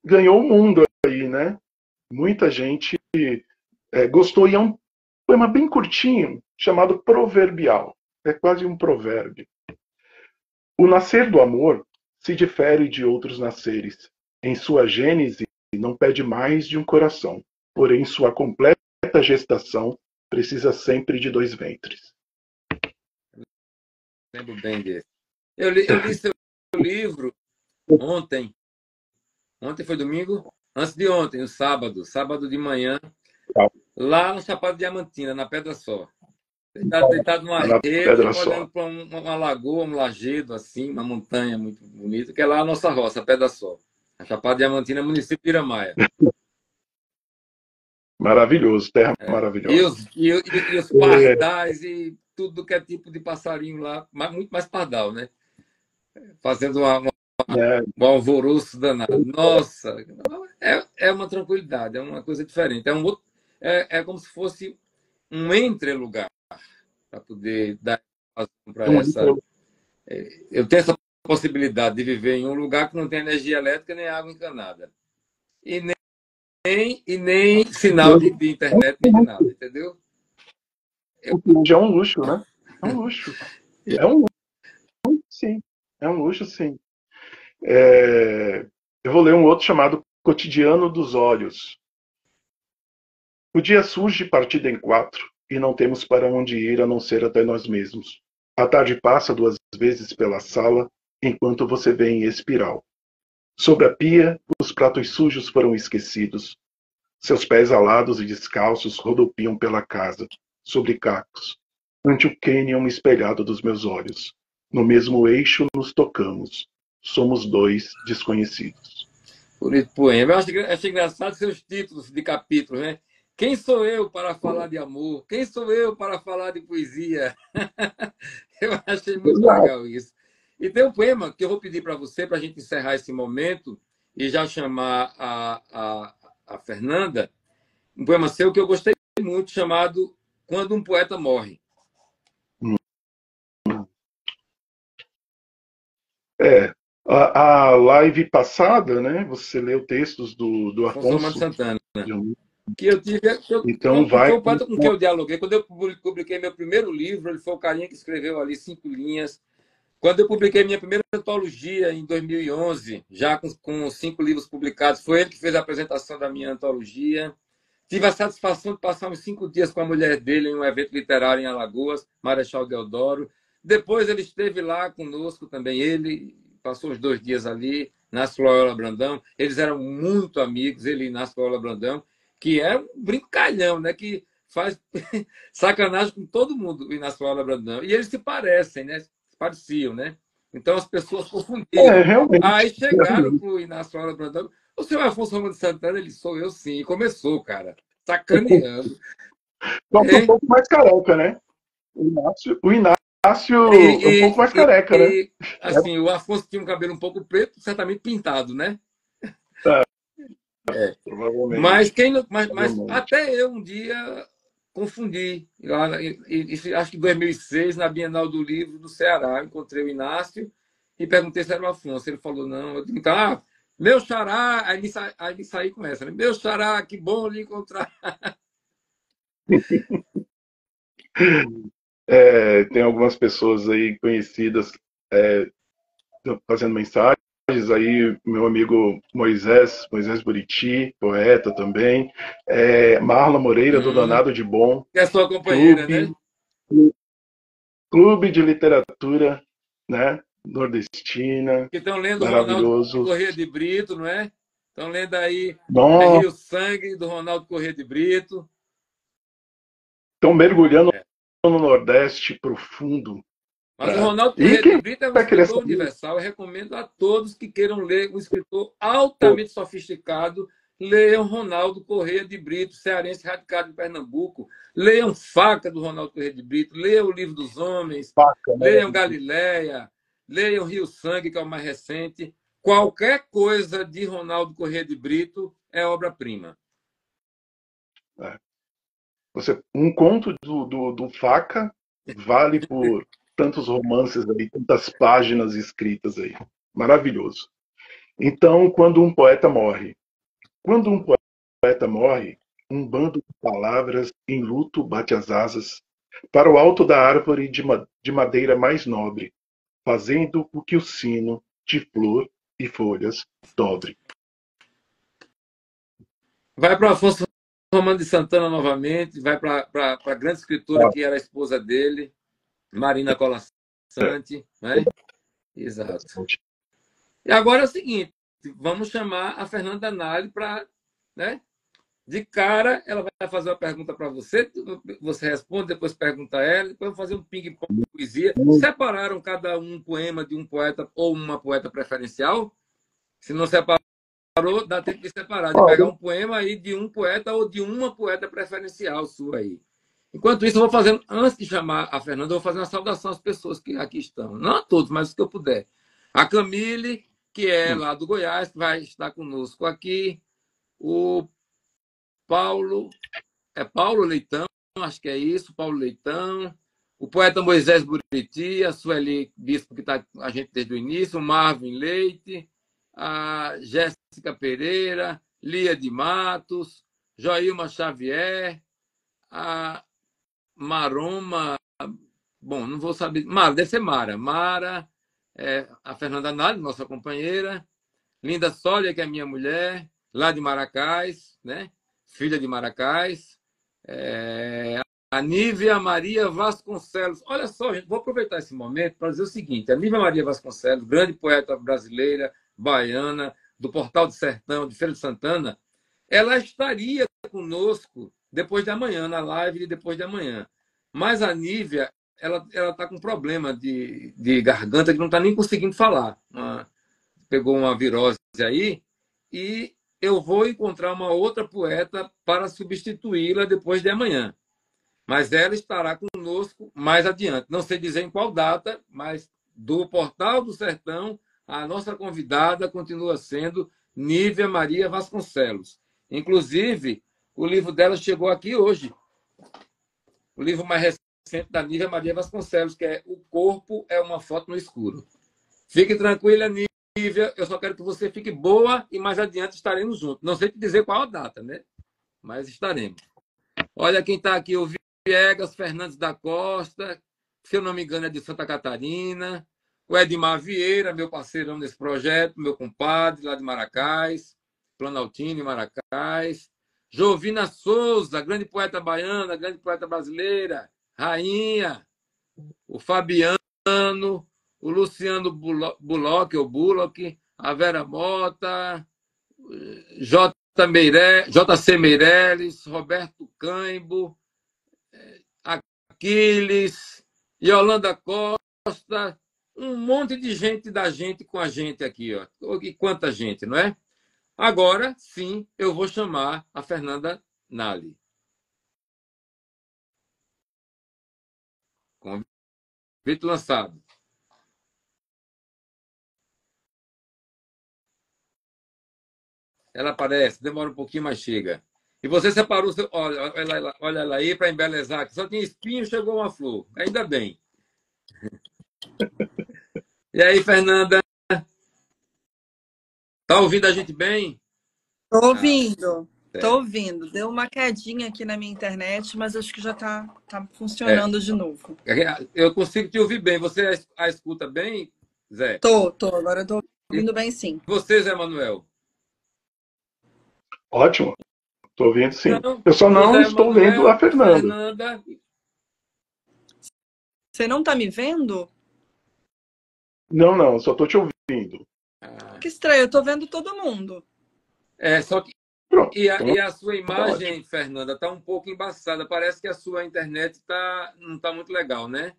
ganhou o mundo aí, né? Muita gente gostou, e é um poema bem curtinho, chamado Proverbial. É quase um provérbio. O nascer do amor se difere de outros nasceres. Em sua gênese, não pede mais de um coração, porém sua completa gestação precisa sempre de 2 ventres. Lembro bem desse. Eu li seu livro ontem. Ontem foi domingo? Antes de ontem, no sábado de manhã, lá no Chapada Diamantina, na Pedra Só. Deitado numa Na rede, Pedra Só. olhando para uma lagoa, um lajedo, assim, uma montanha muito bonita, que é lá a nossa roça, a Pedra Só. A Chapada Diamantina, município de Iramaia. Maravilhoso, terra E maravilhosa. os pardais e tudo que é tipo de passarinho lá, mas muito mais pardal, né? Fazendo um alvoroço danado. Nossa, é uma tranquilidade, é uma coisa diferente. É como se fosse um entre-lugar para poder dar para essa. Eu tenho essa possibilidade de viver em um lugar que não tem energia elétrica nem água encanada. E nem sinal de internet, nem de nada, entendeu? Já é um luxo, né? É um luxo. É um luxo, sim. É um luxo, sim. Eu vou ler um outro chamado Cotidiano dos Olhos. O dia surge partido em 4, e não temos para onde ir a não ser até nós mesmos. A tarde passa 2 vezes pela sala, enquanto você vê em espiral. Sobre a pia, os pratos sujos foram esquecidos. Seus pés alados e descalços rodopiam pela casa, sobre cacos, ante o cânion espelhado dos meus olhos. No mesmo eixo nos tocamos. Somos 2 desconhecidos. Bonito poema. Eu acho engraçado seus títulos de capítulos, né? Quem sou eu para falar de amor? Quem sou eu para falar de poesia? Eu achei muito legal isso. E tem um poema que eu vou pedir para você, para a gente encerrar esse momento e já chamar a Fernanda. Um poema seu que eu gostei muito, chamado Quando um Poeta Morre. A live passada, né? Você leu textos do Afonso Romano Afonso. Santana. Que eu tive. Então Foi vai. o poeta com quem eu dialoguei. Quando eu publiquei meu primeiro livro, ele foi o carinha que escreveu ali 5 linhas. Quando eu publiquei minha primeira antologia, em 2011, já com 5 livros publicados, foi ele que fez a apresentação da minha antologia. Tive a satisfação de passar uns 5 dias com a mulher dele em um evento literário em Alagoas, Marechal Deodoro. Depois ele esteve lá conosco também, ele passou uns 2 dias ali, Inácio Loyola Brandão. Eles eram muito amigos, ele e Inácio Loyola Brandão, que é um brincalhão, né? Que faz sacanagem com todo mundo, o Inácio Loyola Brandão. E eles se parecem, né? Se pareciam, né? Então as pessoas confundiram. Realmente. Aí chegaram para o Inácio Loyola Brandão. O senhor Afonso Romano de Santana, ele sou eu sim. E começou, cara, sacaneando. Só que um pouco mais careca, né? O Inácio é um pouco mais careca, né? Assim, o Afonso tinha um cabelo um pouco preto, certamente pintado, né? Provavelmente. Mas até eu um dia confundi. Lá, acho que em 2006, na Bienal do Livro do Ceará, encontrei o Inácio e perguntei se era o Afonso. Ele falou, não. Eu disse, então, meu xará, aí ele saí com essa, né? Meu xará, que bom lhe encontrar. Tem algumas pessoas aí conhecidas fazendo mensagens. Aí, meu amigo Moisés Buriti, poeta também. Marla Moreira, do Danado de Bom. Que é sua companheira, né? Clube de Literatura, né? Nordestina. Que estão lendo maravilhoso. Ronaldo Corrêa de Brito, não é? Estão lendo aí Rio Sangue, do Ronaldo Corrêa de Brito. Estão mergulhando no Nordeste profundo, Mas o Ronaldo E Corrêa quem de Brito é um vai querer escritor saber? universal. Eu recomendo a todos que queiram ler um escritor altamente sofisticado. Leiam Ronaldo Corrêa de Brito, cearense radicado em Pernambuco. Leiam Faca, do Ronaldo Corrêa de Brito. Leiam O Livro dos Homens. Faca, né? Leiam Galileia. Leiam Rio Sangue, que é o mais recente. Qualquer coisa de Ronaldo Corrêa de Brito é obra-prima. Um conto do Faca vale por tantos romances aí, tantas páginas escritas aí. Maravilhoso. Então, quando um poeta morre, um bando de palavras em luto bate as asas para o alto da árvore de madeira mais nobre, fazendo o que o sino de flor e folhas dobre. Vai para Afonso Romano de Santana novamente, vai para a grande escritora que era a esposa dele, Marina Colasanti, né? Exato. E agora é o seguinte, vamos chamar a Fernanda Nali para, né? De cara, ela vai fazer uma pergunta para você, você responde, depois pergunta a ela, depois vamos fazer um ping-pong de poesia. Separaram cada um poema de um poeta ou uma poeta preferencial? Se não separou, dá tempo de separar, de pegar um poema aí de um poeta ou de uma poeta preferencial sua aí. Enquanto isso, eu vou fazendo, antes de chamar a Fernanda, eu vou fazer uma saudação às pessoas que aqui estão. Não a todos, mas os que eu puder. A Camille, que é lá do Goiás, que vai estar conosco aqui. O Paulo Leitão, acho que é isso, Paulo Leitão. O poeta Moisés Buriti, a Sueli Bispo, que está com a gente desde o início, o Marvin Leite, a Jéssica Pereira, Lia de Matos, Joilma Xavier, a Maroma, bom, não vou saber, deve ser Mara, a Fernanda Nali, nossa companheira, Linda Sólia, que é minha mulher, lá de Maracás, né? Filha de Maracás, a Nívia Maria Vasconcelos. Olha só, gente, vou aproveitar esse momento para dizer o seguinte: a Nívia Maria Vasconcelos, grande poeta brasileira, baiana, do Portal do Sertão, de Feira de Santana, ela estaria conosco depois de amanhã, na live de depois de amanhã. Mas a Nívia, ela está com problema de garganta, que não está nem conseguindo falar. Pegou uma virose aí, e eu vou encontrar uma outra poeta para substituí-la depois de amanhã. Mas ela estará conosco mais adiante. Não sei dizer em qual data, mas do Portal do Sertão, a nossa convidada continua sendo Nívia Maria Vasconcelos. Inclusive, o livro dela chegou aqui hoje. O livro mais recente da Nívia Maria Vasconcelos, que é O Corpo é uma Foto no Escuro. Fique tranquila, Nívia. Eu só quero que você fique boa e mais adiante estaremos juntos. Não sei te dizer qual a data, né? Mas estaremos. Olha quem está aqui, o Viegas Fernandes da Costa, se eu não me engano é de Santa Catarina. O Edmar Vieira, meu parceirão nesse projeto, meu compadre lá de Maracás, Planaltino, Maracás. Jovina Souza, grande poeta baiana, grande poeta brasileira, rainha. O Fabiano, o Luciano Bullock, a Vera Mota, JC Meirelles, Roberto Caimbo, Aquiles, Yolanda Costa, um monte de gente da gente com a gente aqui, ó. E quanta gente, não é? Agora, sim, eu vou chamar a Fernanda Nali. Convite lançado. Ela aparece, demora um pouquinho, mas chega. E você separou, olha ela aí para embelezar, que só tinha espinho, chegou uma flor. Ainda bem. E aí, Fernanda? Tá ouvindo a gente bem? Tô ouvindo. Tô ouvindo. Deu uma quedinha aqui na minha internet, mas acho que já tá funcionando de novo. Eu consigo te ouvir bem. Você a escuta bem, Zé? Tô. Agora eu tô ouvindo bem, sim. Você, Zé Manuel? Ótimo. Estou ouvindo, sim. Então, eu só não José estou Manuel, vendo a Fernanda. Você não tá me vendo? Não, só estou te ouvindo. Que estranho, eu tô vendo todo mundo. Só que Pronto, e a sua imagem, Fernanda, está um pouco embaçada. Parece que a sua internet não está muito legal, né?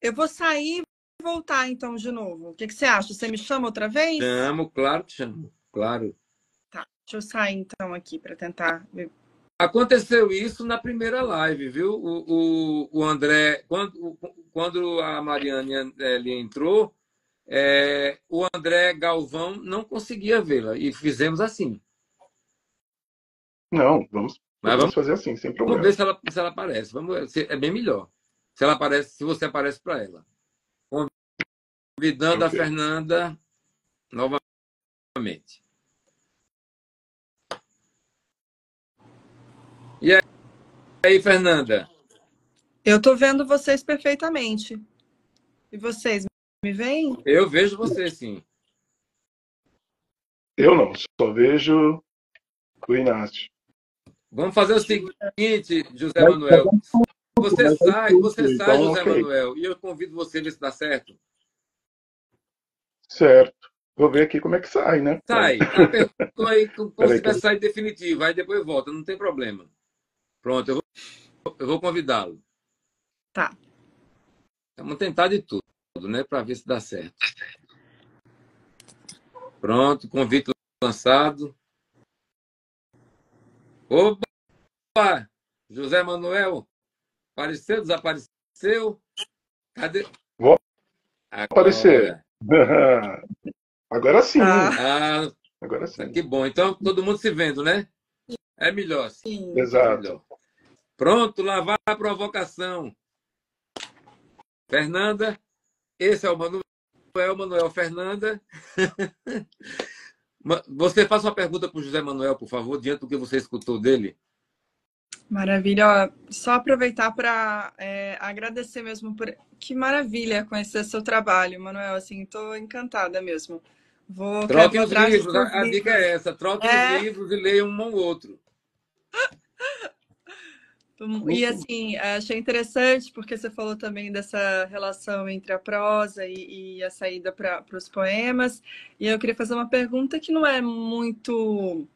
Eu vou sair e voltar, então, de novo. O que você acha? Você me chama outra vez? Chamo, claro que chamo. Claro. Tá, deixa eu sair, então, aqui para tentar ver. Aconteceu isso na primeira live, viu? O André, quando a Mariane ele entrou, o André Galvão não conseguia vê-la. E fizemos assim. Não, Mas vamos fazer assim, sem vamos problema. ver se ela aparece. É bem melhor. Se ela aparece, se você aparece para ela. Convidando a Ok. Fernanda novamente. E aí, Fernanda? Eu estou vendo vocês perfeitamente. E vocês me veem? Eu vejo você, sim. Eu não, só vejo o Inácio. Vamos fazer o seguinte, José Manuel. Você sai, então, José ok. Manuel, e eu convido você a ver se dá certo. Certo. Vou ver aqui como é que sai, né? Sai. Apertou aí como Peraí, se vai sair definitivo. Aí depois volta, não tem problema. Pronto, eu vou convidá-lo. Tá. Vamos tentar de tudo, né? Para ver se dá certo. Pronto, convite lançado. Opa! José Manuel, apareceu, desapareceu? Cadê? Vou aparecer. Agora. Agora sim. Ah, Agora sim. que bom. Então, todo mundo se vendo, né? É melhor. Sim. Exato. Melhor. Pronto, lá vai a provocação. Fernanda, esse é o Manuel Fernanda. Você faça uma pergunta para o José Manuel, por favor, diante do que você escutou dele. Maravilha. Só aproveitar para agradecer mesmo por... Que maravilha conhecer seu trabalho, Manuel. Assim, estou encantada mesmo. Troquem Vou os atrás livros, dos a dica é essa. Troquem os livros e leiam um ao outro. E assim, achei interessante porque você falou também dessa relação entre a prosa e a saída para os poemas. E eu queria fazer uma pergunta que não é muito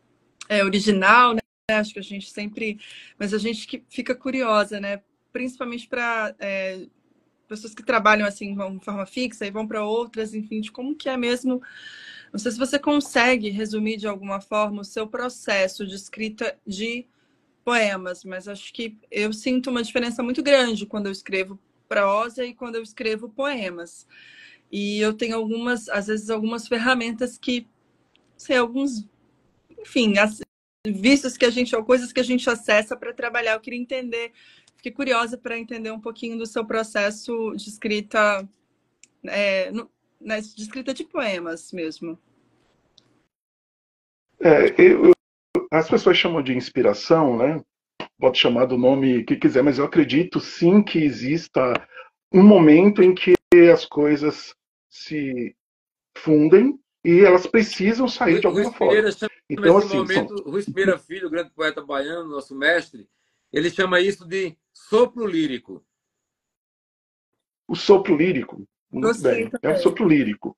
original, né? Acho que a gente sempre... Mas a gente que fica curiosa, né? Principalmente para pessoas que trabalham assim de forma fixa e vão para outras, enfim, de como que é mesmo... Não sei se você consegue resumir de alguma forma o seu processo de escrita de poemas, mas acho que eu sinto uma diferença muito grande quando eu escrevo prosa e quando eu escrevo poemas. E eu tenho às vezes, algumas ferramentas que, sei, enfim, vícios que a gente, ou coisas que a gente acessa para trabalhar. Eu queria entender, fiquei curiosa para entender um pouquinho do seu processo de escrita, de escrita de poemas mesmo. As pessoas chamam de inspiração, né? Pode chamar do nome que quiser, mas eu acredito sim que exista um momento em que as coisas se fundem e elas precisam sair de alguma Ruiz Pereira forma. chama Então, esse assim, momento, Ruiz Pereira Filho, grande poeta baiano, nosso mestre, ele chama isso de sopro lírico. O sopro lírico, muito Gostei bem, é o também. sopro lírico.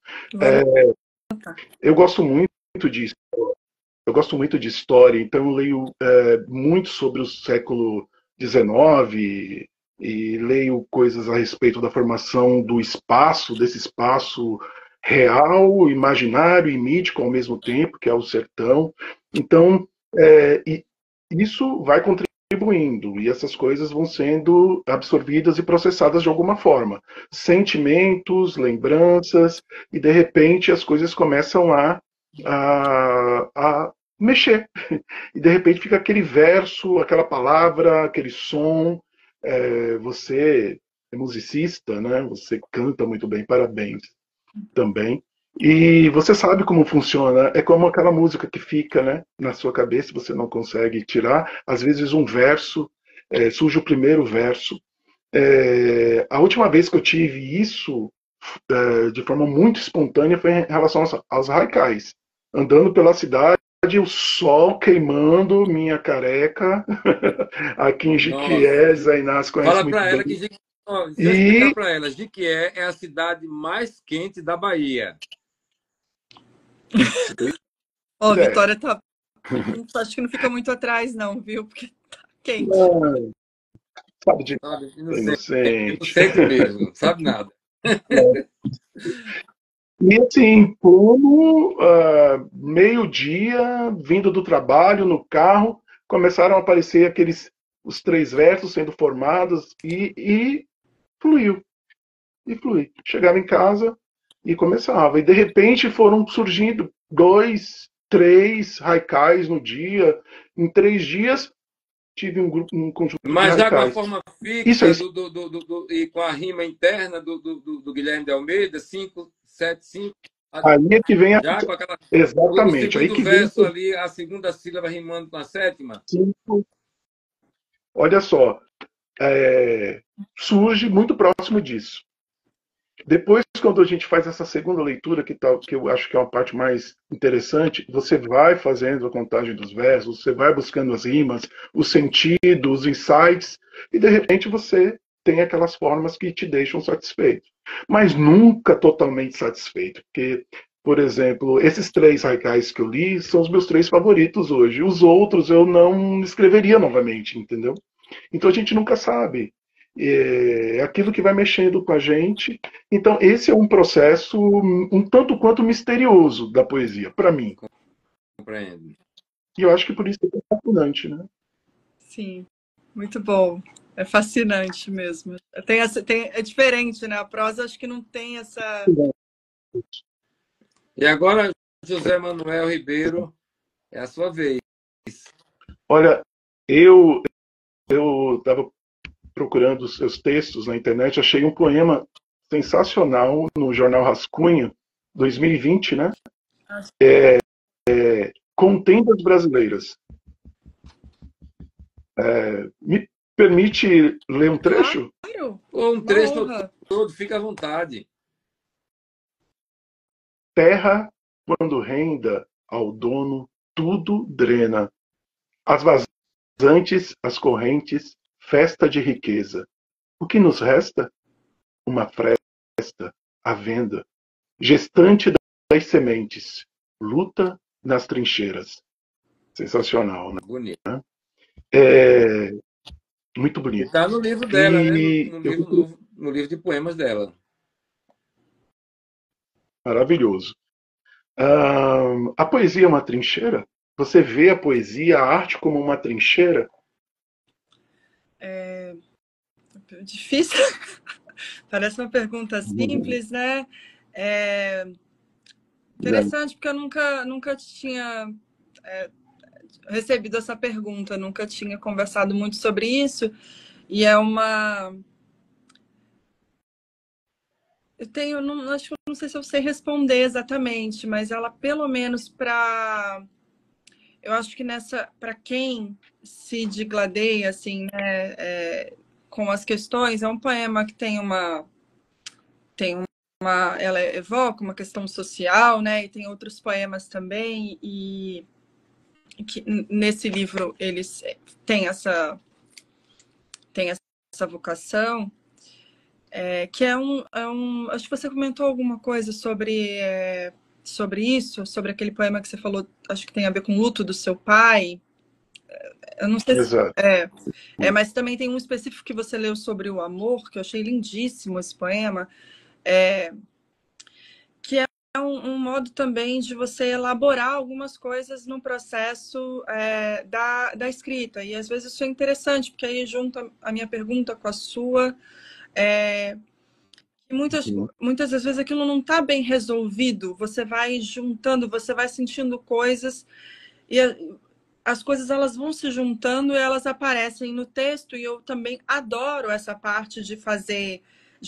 Eu gosto muito de história, então eu leio muito sobre o século XIX e leio coisas a respeito da formação do espaço, desse espaço real, imaginário e mítico ao mesmo tempo, que é o sertão. Então, isso vai contribuindo e essas coisas vão sendo absorvidas e processadas de alguma forma. Sentimentos, lembranças, e de repente as coisas começam a mexer. E de repente fica aquele verso, aquela palavra, aquele som. Você é musicista, né? Você canta muito bem, parabéns também. E você sabe como funciona. É como aquela música que fica, né, na sua cabeça, você não consegue tirar. Às vezes um verso, surge o primeiro verso. A última vez que eu tive isso de forma muito espontânea foi em relação aos haikais. Andando pela cidade, o sol queimando minha careca. Aqui em Jiquié, Zé Inácio conhece Fala muito para ela bem. que deixa eu explicar para ela, Jiquié é a cidade mais quente da Bahia. Vitória tá... Acho que não fica muito atrás não, viu? Porque tá quente. sabe de Sabe? nada, Inocente, inocente. inocente mesmo, sabe nada. E assim, como meio-dia, vindo do trabalho, no carro, começaram a aparecer os três versos sendo formados e fluiu, e fluiu. Chegava em casa e começava. E de repente foram surgindo 2, 3 haikais no dia. Em 3 dias tive um conjunto de Mas já com a haikais. forma Isso aí, fixa e com a rima interna do Guilherme de Almeida, 5, 7, 5. aí é que vem Já com aquela. O exatamente, aí segundo que vem verso ali, a segunda sílaba rimando com a sétima. olha só, surge muito próximo disso. Depois, quando a gente faz essa segunda leitura, que eu acho que é uma parte mais interessante, você vai fazendo a contagem dos versos, você vai buscando as rimas, o sentido, os insights, e de repente você tem aquelas formas que te deixam satisfeito. Mas nunca totalmente satisfeito, porque, por exemplo, esses 3 haikais que eu li são os meus 3 favoritos hoje. Os outros eu não escreveria novamente, entendeu? Então a gente nunca sabe. É aquilo que vai mexendo com a gente. Então, esse é um processo um tanto quanto misterioso da poesia, para mim. Compreendo. E eu acho que por isso é fascinante, né? Sim, muito bom. É fascinante mesmo. É diferente, né? A prosa acho que não tem essa. E agora, José Manuel Ribeiro, é a sua vez. Olha, eu estava procurando os seus textos na internet, achei um poema sensacional no jornal Rascunho, 2020, né? Contendas Brasileiras. Me permite ler um trecho? Claro. Ou um trecho honra. todo, fica à vontade. Terra, quando renda ao dono, tudo drena. As vazantes, as correntes, festa de riqueza. O que nos resta? Uma fresta, a venda, gestante das sementes, luta nas trincheiras. Sensacional, né? Bonito. Muito bonito. Está no livro dela, né? E No livro de poemas dela. maravilhoso. A poesia é uma trincheira? Você vê a poesia, a arte como uma trincheira? É difícil. Parece uma pergunta simples, né? Interessante, porque eu nunca tinha recebido essa pergunta, nunca tinha conversado muito sobre isso. E é uma. Acho que eu não sei se eu sei responder exatamente, mas ela, pelo menos eu acho que para quem se digladeia, assim, né, com as questões, é um poema que ela evoca uma questão social, né, e tem outros poemas também, e que nesse livro eles têm essa vocação. Que acho que você comentou alguma coisa sobre isso, sobre aquele poema que você falou, acho que tem a ver com o luto do seu pai. Eu não sei Exato. mas também tem um específico que você leu sobre o amor, que eu achei lindíssimo esse poema, que é um modo também de você elaborar algumas coisas no processo da escrita. E às vezes isso é interessante, porque aí junta a minha pergunta com a sua. Muitas das vezes aquilo não está bem resolvido, você vai juntando, você vai sentindo coisas e as coisas elas vão se juntando e elas aparecem no texto, e eu também adoro essa parte de fazer,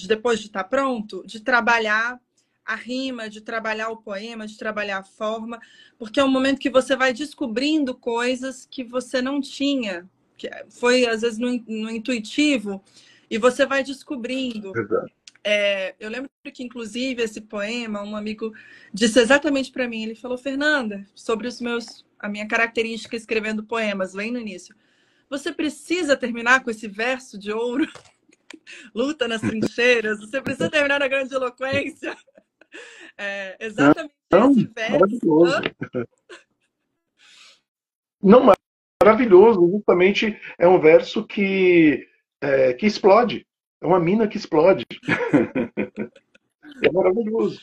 depois de estar pronto, de trabalhar a rima, de trabalhar o poema, de trabalhar a forma, porque é um momento que você vai descobrindo coisas que você não tinha, que foi às vezes no intuitivo, e você vai descobrindo. Exato. Eu lembro que, inclusive, esse poema, um amigo disse exatamente para mim, ele falou: Fernanda, sobre a minha característica escrevendo poemas, bem no início, você precisa terminar com esse verso de ouro, luta nas trincheiras, você precisa terminar na grande eloquência. Exatamente esse verso. Maravilhoso. Não, maravilhoso, justamente é um verso que que explode. É uma mina que explode. É maravilhoso.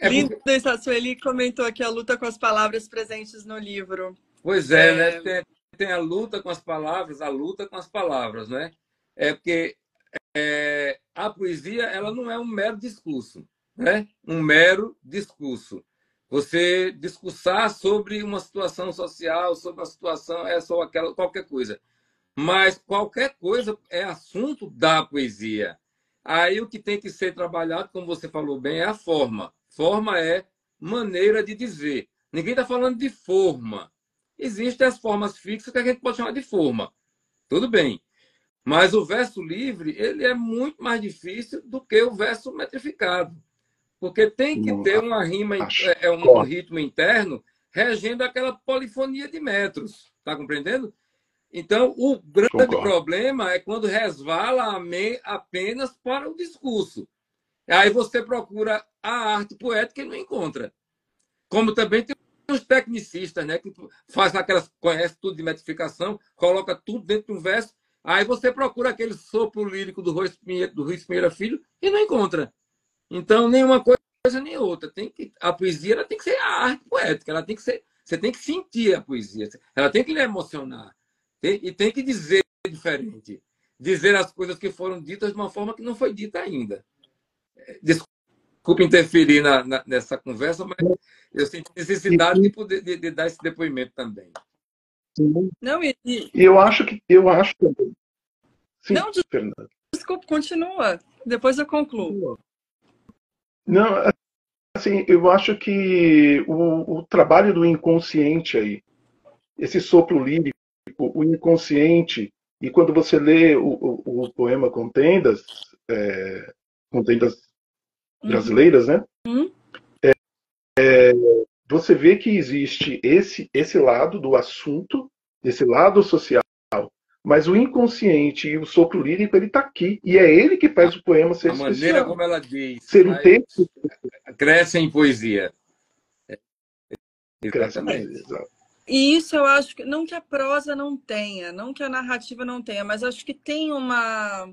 Lindo isso, a Sueli comentou aqui a luta com as palavras presentes no livro. Pois é, né? Tem a luta com as palavras, a luta com as palavras, né? É porque a poesia, ela não é um mero discurso, né? Um mero discurso. Você discursar sobre uma situação social, sobre uma situação, é só aquela, qualquer coisa. Mas qualquer coisa é assunto da poesia. Aí o que tem que ser trabalhado, como você falou bem, é a forma. Forma é maneira de dizer. Ninguém está falando de forma. Existem as formas fixas que a gente pode chamar de forma. Tudo bem. Mas o verso livre, ele é muito mais difícil do que o verso metrificado. Porque tem que ter uma rima, um ritmo interno regendo aquela polifonia de metros. Está compreendendo? Então, o grande problema é quando resvala apenas para o discurso. Aí você procura a arte poética e não encontra. Como também tem os tecnicistas, né, que faz aquelas, conhece tudo de metrificação, coloca tudo dentro de um verso. Aí você procura aquele sopro lírico do Ruiz Pinheiro Filho e não encontra. Então, nenhuma coisa nem outra. A poesia ela tem que ser a arte poética. Ela tem que ser, você tem que sentir a poesia. Ela tem que lhe emocionar. E tem que dizer diferente. Dizer as coisas que foram ditas de uma forma que não foi dita ainda. Desculpe interferir nessa conversa, mas eu senti necessidade de poder de dar esse depoimento também. Não, eu acho também. Sim, não, Fernanda. Desculpa, continua. Depois eu concluo. Não, assim, eu acho que o trabalho do inconsciente aí, esse sopro lírico, o inconsciente, e quando você lê o poema Contendas brasileiras, né? Você vê que existe esse lado do assunto, esse lado social, mas o inconsciente e o sopro lírico, ele está aqui. E é ele que faz o poema ser especial. A maneira como ela diz. Ser um texto. Cresce em poesia. Exatamente. E isso eu acho que, não que a prosa não tenha, não que a narrativa não tenha, mas acho que tem uma...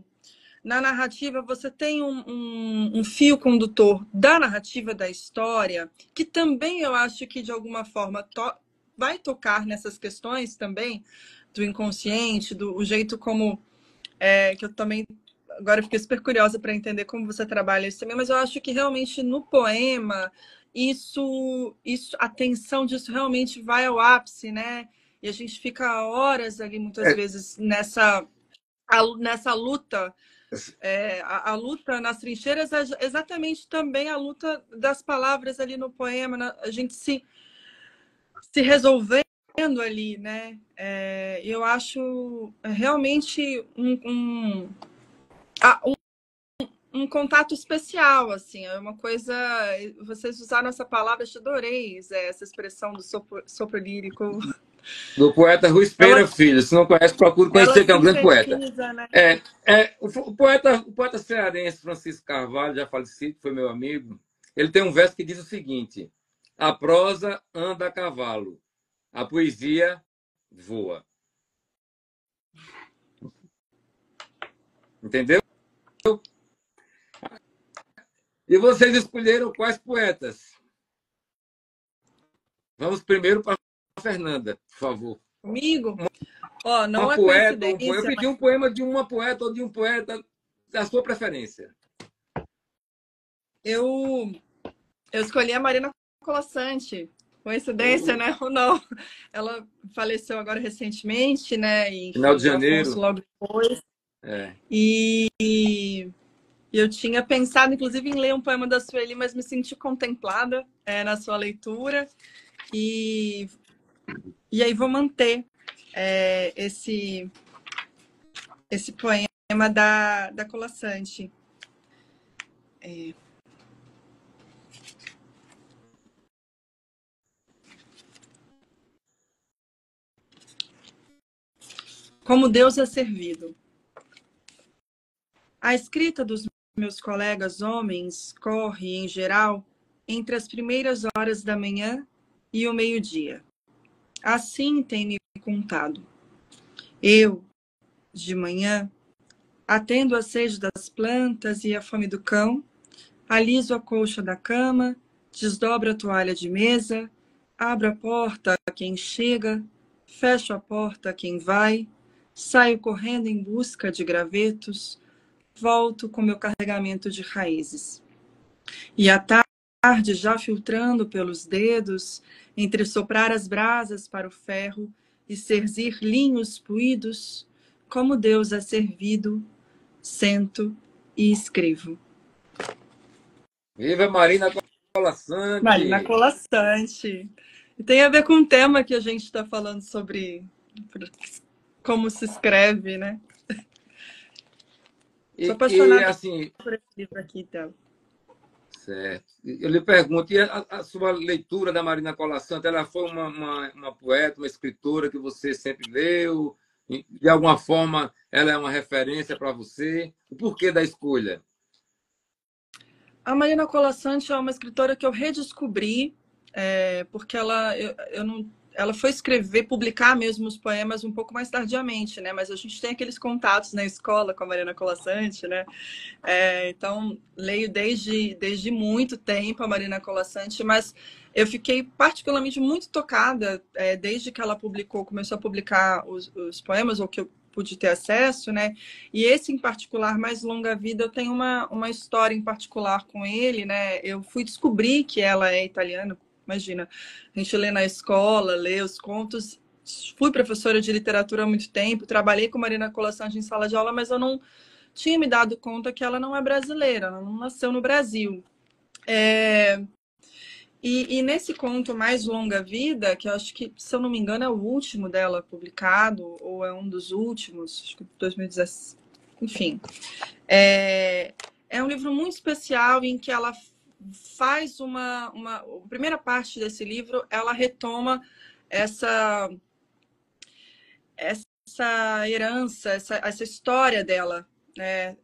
Na narrativa, você tem um fio condutor da narrativa, da história, que também eu acho que, de alguma forma, vai tocar nessas questões também, do inconsciente, do jeito como... que eu também... Agora eu fiquei super curiosa para entender como você trabalha isso também, mas eu acho que realmente no poema, a tensão disso realmente vai ao ápice, né? E a gente fica horas ali, muitas vezes, nessa luta. A luta nas trincheiras é exatamente também a luta das palavras ali no poema, a gente se resolvendo ali, né? Eu acho realmente um contato especial, assim, é uma coisa... Vocês usaram essa palavra, eu adorei essa expressão do sopro lírico. Do poeta Ruiz Pinheiro Filho. Se não conhece, procure conhecer, que é um grande poeta. Né? O poeta cearense Francisco Carvalho, já falecido, foi meu amigo, ele tem um verso que diz o seguinte: a prosa anda a cavalo, a poesia voa. Entendeu? E vocês escolheram quais poetas? Vamos primeiro para a Fernanda, por favor. Comigo? Não é poeta, coincidência. Eu pedi um poema de uma poeta ou de um poeta da sua preferência. Eu escolhi a Marina Colasanti. Coincidência, né? Ou não? Ela faleceu agora recentemente, né? E, final de janeiro. Logo depois. E eu tinha pensado, inclusive, em ler um poema da Sueli, mas me senti contemplada na sua leitura. E aí vou manter esse poema da Colasanti. Como Deus é servido. A escrita dos meus colegas homens corre, em geral, entre as primeiras horas da manhã e o meio-dia. Assim tem me contado. Eu, de manhã, Atendo a sede das plantas e a fome do cão, aliso a colcha da cama, desdobro a toalha de mesa, abro a porta a quem chega, fecho a porta a quem vai, saio correndo em busca de gravetos, volto com meu carregamento de raízes. E à tarde, já filtrando pelos dedos, entre soprar as brasas para o ferro e serzir linhos puídos, como Deus é servido, sento e escrevo. Viva Marina Colaçante! Marina Colaçante. E tem a ver com o tema que a gente está falando sobre como se escreve, né? Sou apaixonada assim, por esse livro aqui, Théo. Certo. Eu lhe pergunto, e a sua leitura da Marina Colaçante, ela foi uma poeta, uma escritora que você sempre leu? De alguma forma, ela é uma referência para você? O porquê da escolha? A Marina Colaçante é uma escritora que eu redescobri, porque ela foi escrever, publicar mesmo os poemas um pouco mais tardiamente, né? Mas a gente tem aqueles contatos na escola com a Marina Colaçante, né? Então, leio desde muito tempo a Marina Colaçante, mas eu fiquei particularmente muito tocada desde que ela começou a publicar os poemas, ou que eu pude ter acesso, né? E esse em particular, Mais Longa Vida, eu tenho uma história em particular com ele, né? Eu fui descobrir que ela é italiana. Imagina, a gente lê na escola, lê os contos. Fui professora de literatura há muito tempo, trabalhei com Marina Colaçante em sala de aula, mas eu não tinha me dado conta que ela não é brasileira, ela não nasceu no Brasil. E nesse conto Mais Longa Vida, que eu acho que, se eu não me engano, é o último dela publicado, ou é um dos últimos, acho que 2017, enfim. É um livro muito especial em que ela faz a primeira parte desse livro, ela retoma essa herança, essa história dela, né?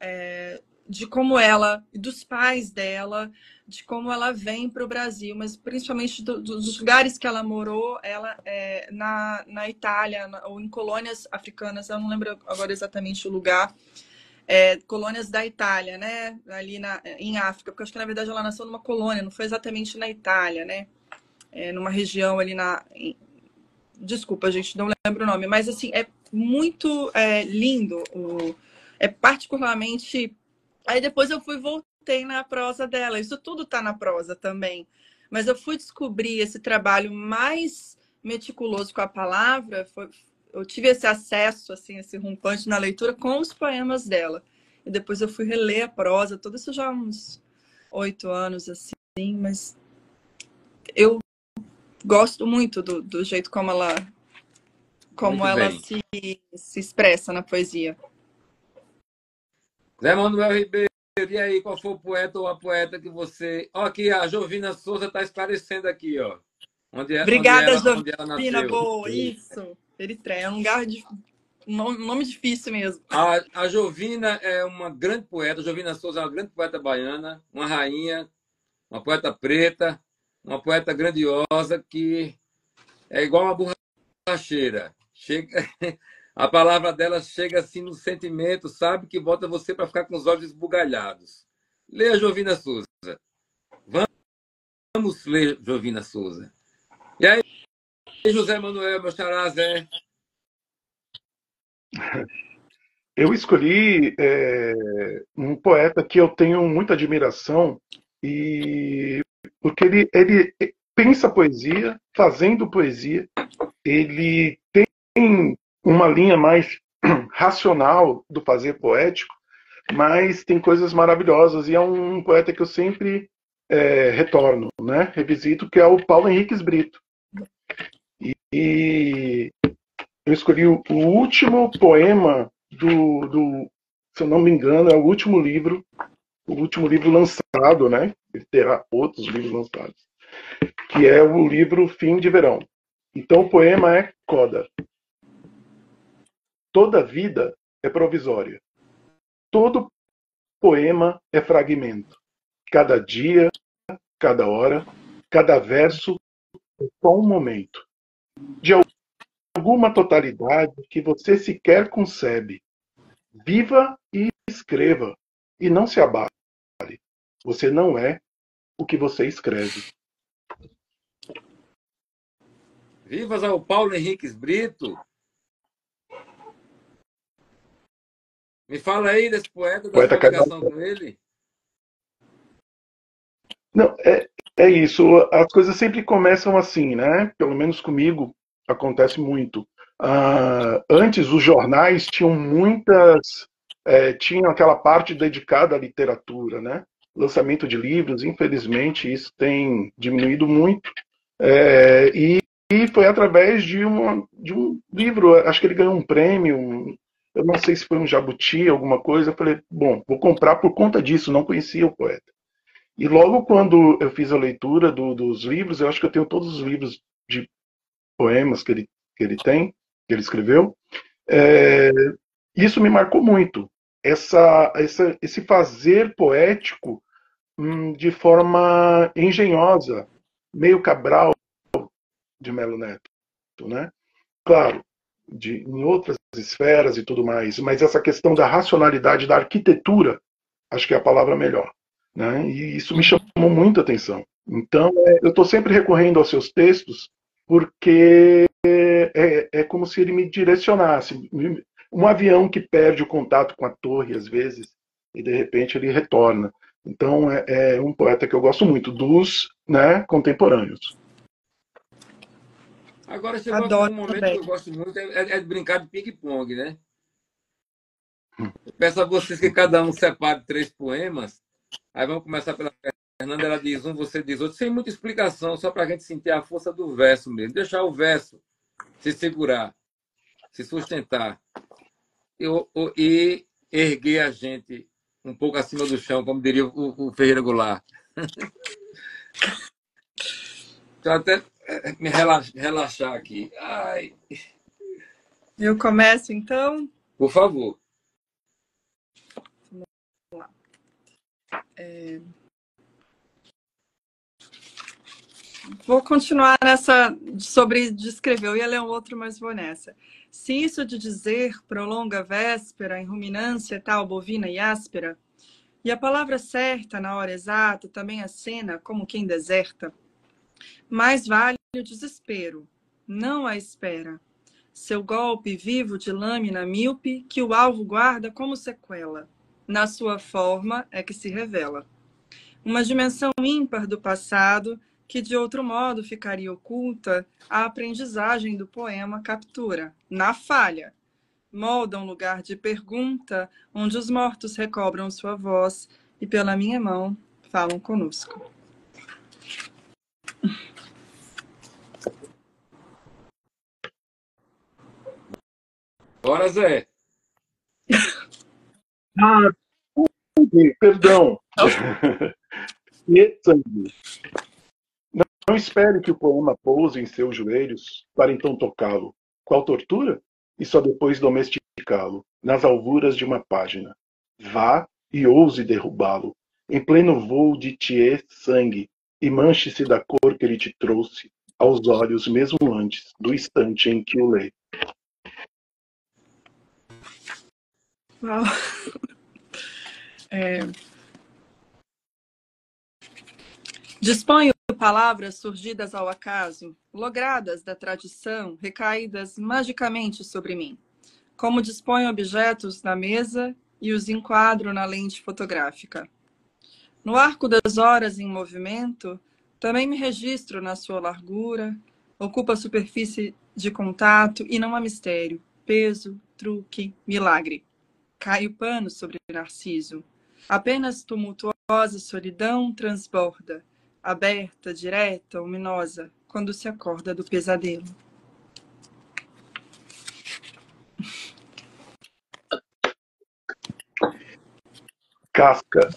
De como ela, dos pais dela, de como ela vem para o Brasil, mas principalmente dos lugares que ela morou, ela na Itália, ou em colônias africanas, eu não lembro agora exatamente o lugar, colônias da Itália, né? Ali em África, porque eu acho que na verdade ela nasceu numa colônia, não foi exatamente na Itália, né? Numa região ali desculpa, gente, não lembro o nome, mas assim, é muito lindo, particularmente. Aí depois eu voltei na prosa dela. Isso tudo está na prosa também. Mas eu fui descobrir esse trabalho mais meticuloso com a palavra. Eu tive esse acesso, assim, esse rompante na leitura com os poemas dela. E depois eu fui reler a prosa, tudo isso já há uns 8 anos, assim. Mas eu gosto muito do jeito como ela se expressa na poesia. Zé Manuel Ribeiro, e aí, qual foi o poeta ou a poeta que você... Ó, aqui, a Jovina Souza está esclarecendo aqui, ó. Obrigada, onde ela Jovina, nasceu. boa, isso. Eritreia, é um lugar nome difícil mesmo. A Jovina é uma grande poeta, a Jovina Souza é uma grande poeta baiana, uma rainha, uma poeta preta, uma poeta grandiosa que é igual uma borracheira. A palavra dela chega assim no sentimento, sabe? Que bota você para ficar com os olhos esbugalhados. Leia Jovina Souza. Vamos ler Jovina Souza. E aí, José Manuel, meu xará Zé? Eu escolhi um poeta que eu tenho muita admiração, porque ele pensa poesia, fazendo poesia, ele tem uma linha mais racional do fazer poético, mas tem coisas maravilhosas, e é um poeta que eu sempre retorno, né? Revisito, que é o Paulo Henriques Brito. E eu escolhi o último poema se eu não me engano, é o último livro lançado, né? Ele terá outros livros lançados, que é o livro Fim de Verão. Então o poema é Coda. Toda vida é provisória. Todo poema é fragmento. Cada dia, cada hora, cada verso é só um momento. De alguma totalidade que você sequer concebe. Viva e escreva e não se abale. Você não é o que você escreve. Vivas ao Paulo Henriques Brito. Me fala aí desse poeta, da sua ligação com ele. Não, é isso. As coisas sempre começam assim, né? Pelo menos comigo acontece muito. Antes, os jornais tinham tinham aquela parte dedicada à literatura, né? Lançamento de livros, infelizmente, isso tem diminuído muito. E foi através de um livro, acho que ele ganhou um prêmio, eu não sei se foi um jabuti, alguma coisa. Eu falei, bom, vou comprar por conta disso, não conhecia o poeta. E logo quando eu fiz a leitura dos livros, eu acho que eu tenho todos os livros de poemas que ele tem, que ele escreveu, isso me marcou muito. Esse fazer poético de forma engenhosa, meio Cabral de Melo Neto, né? Claro, em outras esferas e tudo mais, mas essa questão da racionalidade da arquitetura, acho que é a palavra melhor, né? E isso me chamou muita atenção. Então, eu estou sempre recorrendo aos seus textos, porque é como se ele me direcionasse. Um avião que perde o contato com a torre, às vezes, e de repente ele retorna. Então, é um poeta que eu gosto muito, dos, né, contemporâneos. Agora chegou aqui um momento que eu gosto muito, é de brincar de ping-pong, né? Eu peço a vocês que cada um separe 3 poemas. Aí vamos começar pela Fernanda, ela diz um, você diz outro, sem muita explicação, só para a gente sentir a força do verso mesmo. Deixar o verso se segurar, se sustentar e erguer a gente um pouco acima do chão, como diria o Ferreira Goulart. Deixa eu até me relaxar aqui. Ai. Eu começo, então? Por favor. Vamos lá. Vou continuar nessa sobre descrever. Eu ia ler um outro, mas vou nessa. Se isso de dizer prolonga a véspera em ruminância tal bovina e áspera, e a palavra certa na hora exata também acena como quem deserta, mais vale o desespero, não a espera. Seu golpe vivo de lâmina míope que o alvo guarda como sequela. Na sua forma é que se revela. Uma dimensão ímpar do passado que de outro modo ficaria oculta, a aprendizagem do poema captura, na falha. Molda um lugar de pergunta onde os mortos recobram sua voz e pela minha mão falam conosco. Bora, Zé. Perdão. Não espere que o poema pouse em seus joelhos para então tocá-lo. Qual tortura? E só depois domesticá-lo, nas alvuras de uma página. Vá e ouse derrubá-lo, em pleno voo de tiê sangue, e manche-se da cor que ele te trouxe, aos olhos mesmo antes do instante em que o lê. Uau. Disponho palavras surgidas ao acaso, logradas da tradição, recaídas magicamente sobre mim. Como disponho objetos na mesa e os enquadro na lente fotográfica. No arco das horas em movimento, também me registro na sua largura, ocupa a superfície de contato e não há mistério, peso, truque, milagre. Cai o pano sobre Narciso. Apenas tumultuosa solidão transborda, aberta, direta, ominosa, quando se acorda do pesadelo. Casca.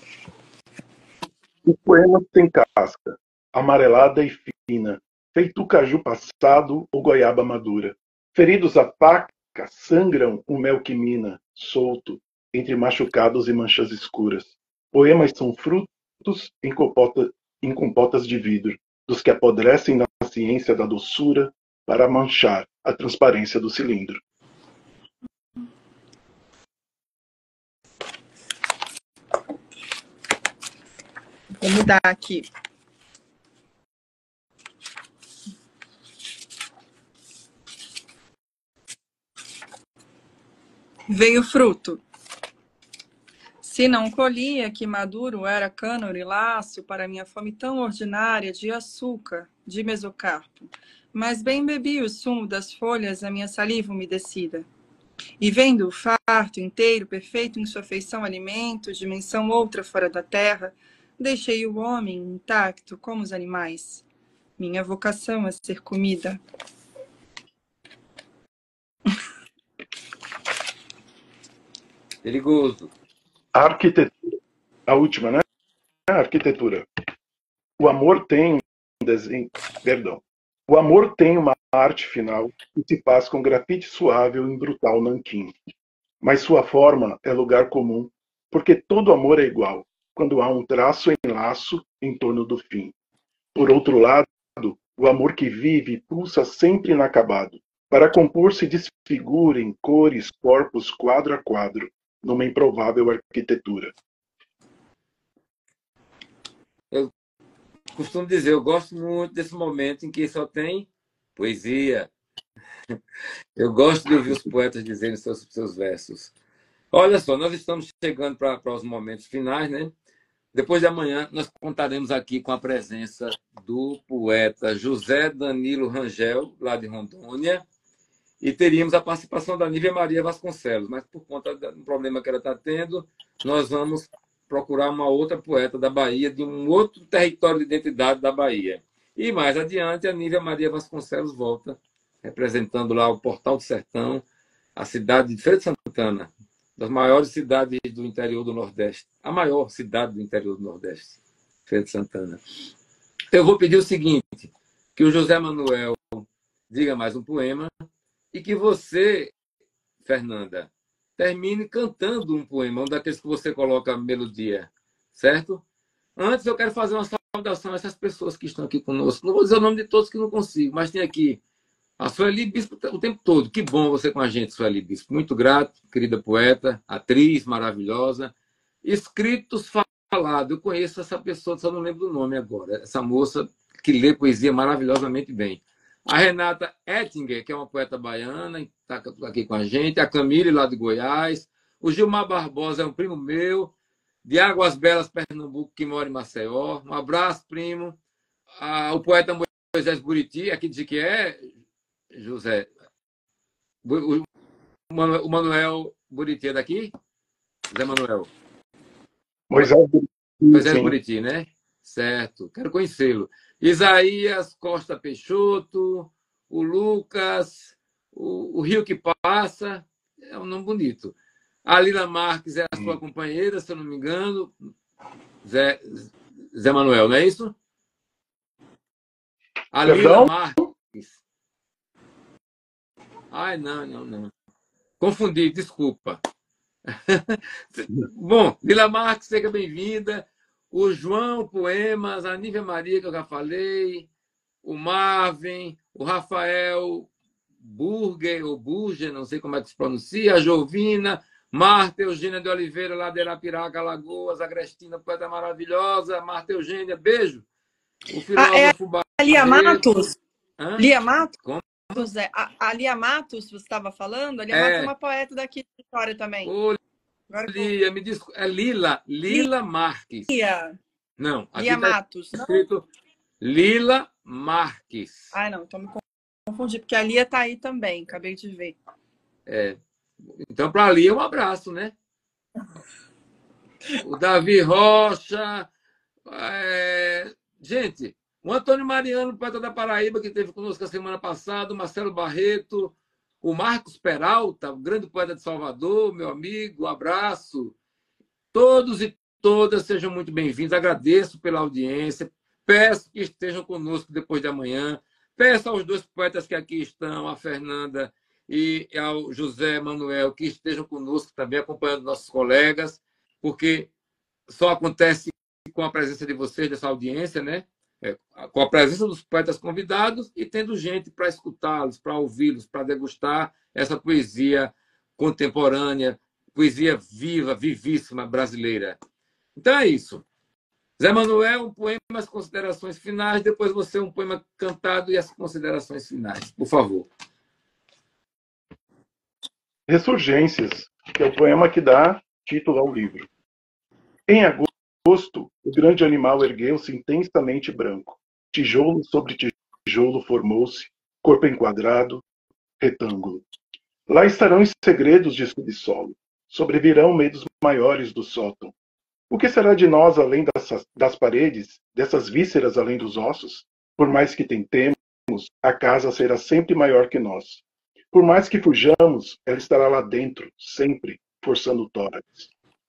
O poema tem casca, amarelada e fina, feito caju passado ou goiaba madura. Feridos a faca, sangram o mel que mina, solto, entre machucados e manchas escuras. Poemas são frutos em compotas de vidro, dos que apodrecem na ciência da doçura para manchar a transparência do cilindro. Vou mudar aqui. Veio fruto. Se não colhia, que maduro era cânoro e laço para minha fome tão ordinária de açúcar, de mesocarpo. Mas bem bebi o sumo das folhas, a minha saliva umedecida. E vendo o farto inteiro, perfeito em sua feição alimento, dimensão outra fora da terra, deixei o homem intacto como os animais. Minha vocação é ser comida. Perigoso. A arquitetura, a última, né? A arquitetura. O amor tem um desenho, perdão. O amor tem uma arte final que se faz com grafite suave em brutal nanquim. Mas sua forma é lugar comum, porque todo amor é igual, quando há um traço em laço em torno do fim. Por outro lado, o amor que vive e pulsa sempre inacabado, para compor-se desfigura em cores, corpos, quadro a quadro, numa improvável arquitetura. Eu costumo dizer, eu gosto muito desse momento em que só tem poesia. Eu gosto de ouvir os poetas dizerem seus versos. Olha só, nós estamos chegando para os momentos finais, né? Depois de amanhã, nós contaremos aqui com a presença do poeta José Danilo Rangel, lá de Rondônia, e teríamos a participação da Nívia Maria Vasconcelos, mas por conta do problema que ela está tendo, nós vamos procurar uma outra poeta da Bahia, de um outro território de identidade da Bahia. E mais adiante, a Nívia Maria Vasconcelos volta, representando lá o Portal do Sertão, a cidade de Feira de Santana, das maiores cidades do interior do Nordeste. A maior cidade do interior do Nordeste, Feira de Santana. Eu vou pedir o seguinte, que o José Manuel diga mais um poema e que você, Fernanda, termine cantando um poema, um daqueles que você coloca a melodia, certo? Antes eu quero fazer uma saudação a essas pessoas que estão aqui conosco. Não vou dizer o nome de todos que não consigo, mas tem aqui a Sueli Bispo o tempo todo. Que bom você com a gente, Sueli Bispo. Muito grato, querida poeta, atriz maravilhosa. Escritos falados. Eu conheço essa pessoa, só não lembro do nome agora. Essa moça que lê poesia maravilhosamente bem. A Renata Ettinger, que é uma poeta baiana, está aqui com a gente. A Camille, lá de Goiás. O Gilmar Barbosa é um primo meu, de Águas Belas, Pernambuco, que mora em Maceió. Um abraço, primo. O poeta Moisés Buriti, aqui de que é, José. O Manuel Buriti é daqui? Zé Manuel. Moisés Buriti, né? Certo. Quero conhecê-lo. Isaías Costa Peixoto, o Lucas, o Rio que Passa, é um nome bonito. A Lila Marques é a sua companheira, se eu não me engano. Zé Manuel, não é isso? A Lila Marques. Ai, não. Confundi, desculpa. Bom, Lila Marques, seja bem-vinda. O João Poemas, a Nívia Maria, que eu já falei, o Marvin, o Rafael Burger, ou Burger, não sei como é que se pronuncia, a Jovina, Marta Eugênia de Oliveira, lá de Arapiraca, Alagoas, a Grestina, poeta maravilhosa, Marta Eugênia, beijo. O filósofo a Lia Matos. Hã? Lia Matos? Como? A Lia Matos, você estava falando? A Lia Matos é uma poeta daqui de Vitória também. Lia, me desculpa. É Lila Marques. Não, aqui Lia Matos. Tá escrito Lila Marques. Ah, não, então me confundi, porque a Lia está aí também, acabei de ver. Então, para a Lia, um abraço, né? O Davi Rocha. Gente, o Antônio Mariano, poeta da Paraíba, que esteve conosco a semana passada, o Marcelo Barreto, o Marcos Peralta, o grande poeta de Salvador, meu amigo, um abraço. Todos e todas sejam muito bem-vindos. Agradeço pela audiência. Peço que estejam conosco depois de amanhã. Peço aos dois poetas que aqui estão, a Fernanda e ao José Manuel, que estejam conosco também, acompanhando nossos colegas, porque só acontece com a presença de vocês, dessa audiência, né? Com a presença dos poetas convidados e tendo gente para escutá-los, para ouvi-los, para degustar essa poesia contemporânea, poesia viva, vivíssima brasileira. Então é isso. Zé Manuel, um poema, as considerações finais, depois você um poema cantado e as considerações finais, por favor. Ressurgências, que é o poema que dá título ao livro. Em agosto, o grande animal ergueu-se intensamente branco. Tijolo sobre tijolo formou-se, corpo enquadrado, retângulo. Lá estarão os segredos de subsolo. Sobrevirão medos maiores do sótão. O que será de nós além das paredes, dessas vísceras além dos ossos? Por mais que tentemos, a casa será sempre maior que nós. Por mais que fujamos, ela estará lá dentro, sempre, forçando o tórax.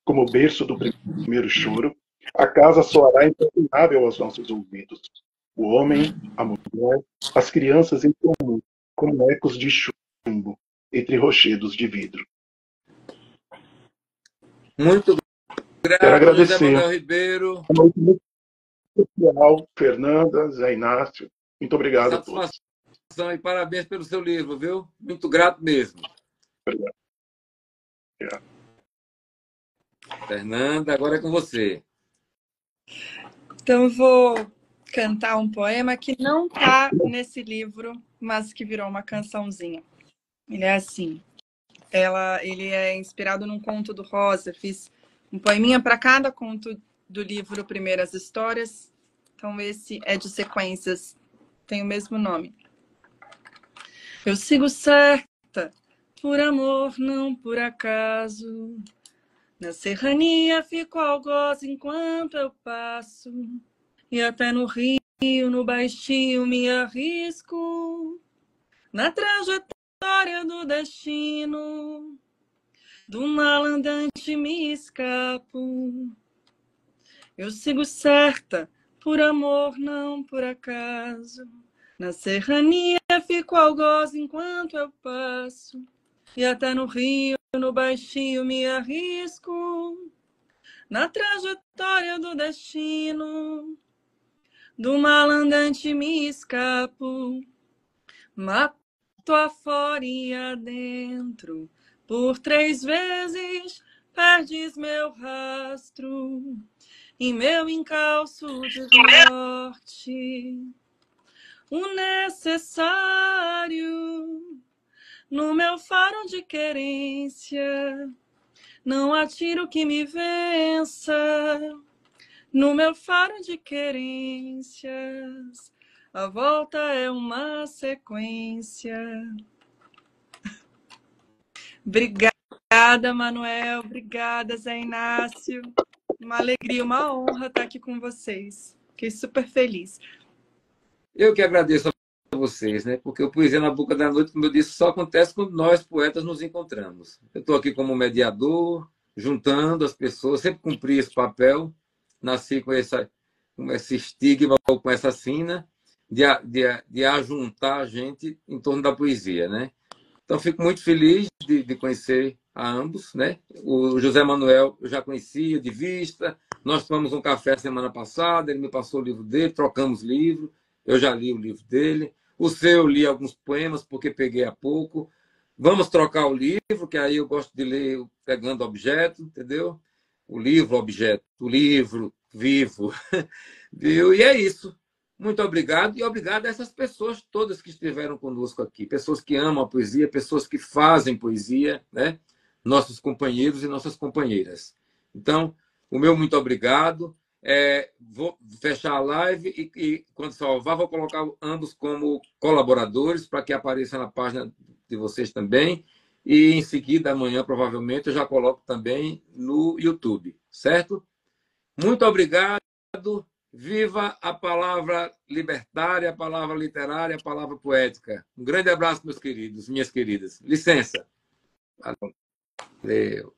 Como o berço do primeiro choro, a casa soará interminável aos nossos ouvidos. O homem, a mulher, as crianças em comum, como ecos de chumbo, entre rochedos de vidro. Muito Quero grato, José agradecer. Manuel Ribeiro. Uma noite muito especial, Fernanda, Zé Inácio. Muito obrigado a todos. Satisfação e parabéns pelo seu livro, viu? Muito grato mesmo. Obrigado. Fernanda, agora é com você. Então, eu vou cantar um poema que não está nesse livro, mas que virou uma cançãozinha. Ele é assim. Ele é inspirado num conto do Rosa. Fiz um poeminha para cada conto do livro Primeiras Histórias. Então, esse é de sequências. Tem o mesmo nome. Eu sigo certa, por amor, não por acaso. Na serrania fico algoz enquanto eu passo. E até no rio, no baixio, me arrisco. Na trajetória do destino, do malandante me escapo. Eu sigo certa, por amor, não por acaso. Na serrania fico algoz enquanto eu passo. E até no rio, no baixio, me arrisco. Na trajetória do destino, do malandante me escapo. Mato afora e adentro, por 3 vezes perdes meu rastro. E meu encalço de morte, o necessário. No meu faro de querência, não há tiro que me vença. No meu faro de querências, a volta é uma sequência. Obrigada, Manuel. Obrigada, Zé Inácio. Uma alegria, uma honra estar aqui com vocês. Fiquei super feliz. Eu que agradeço a vocês, né? Porque o Poesia na Boca da Noite, como eu disse, só acontece quando nós, poetas, nos encontramos. Eu estou aqui como mediador, juntando as pessoas, sempre cumpri esse papel, nasci com esse estigma, ou com essa sina, de ajuntar a gente em torno da poesia, né? Então, fico muito feliz de conhecer a ambos, né? O José Manuel eu já conhecia de vista, nós tomamos um café semana passada, ele me passou o livro dele, trocamos livro, eu já li o livro dele. O seu eu li alguns poemas, porque peguei há pouco. Vamos trocar o livro, que aí eu gosto de ler pegando objeto, entendeu? O livro, objeto, o livro, vivo. Viu? E é isso. Muito obrigado. E obrigado a essas pessoas todas que estiveram conosco aqui. Pessoas que amam a poesia, pessoas que fazem poesia, né? Nossos companheiros e nossas companheiras. Então, o meu muito obrigado. Vou fechar a live e, quando salvar, vou colocar ambos como colaboradores para que apareça na página de vocês também. E, em seguida, amanhã, provavelmente, eu já coloco também no YouTube. Certo? Muito obrigado. Viva a palavra libertária, a palavra literária, a palavra poética. Um grande abraço, meus queridos, minhas queridas. Licença. Valeu.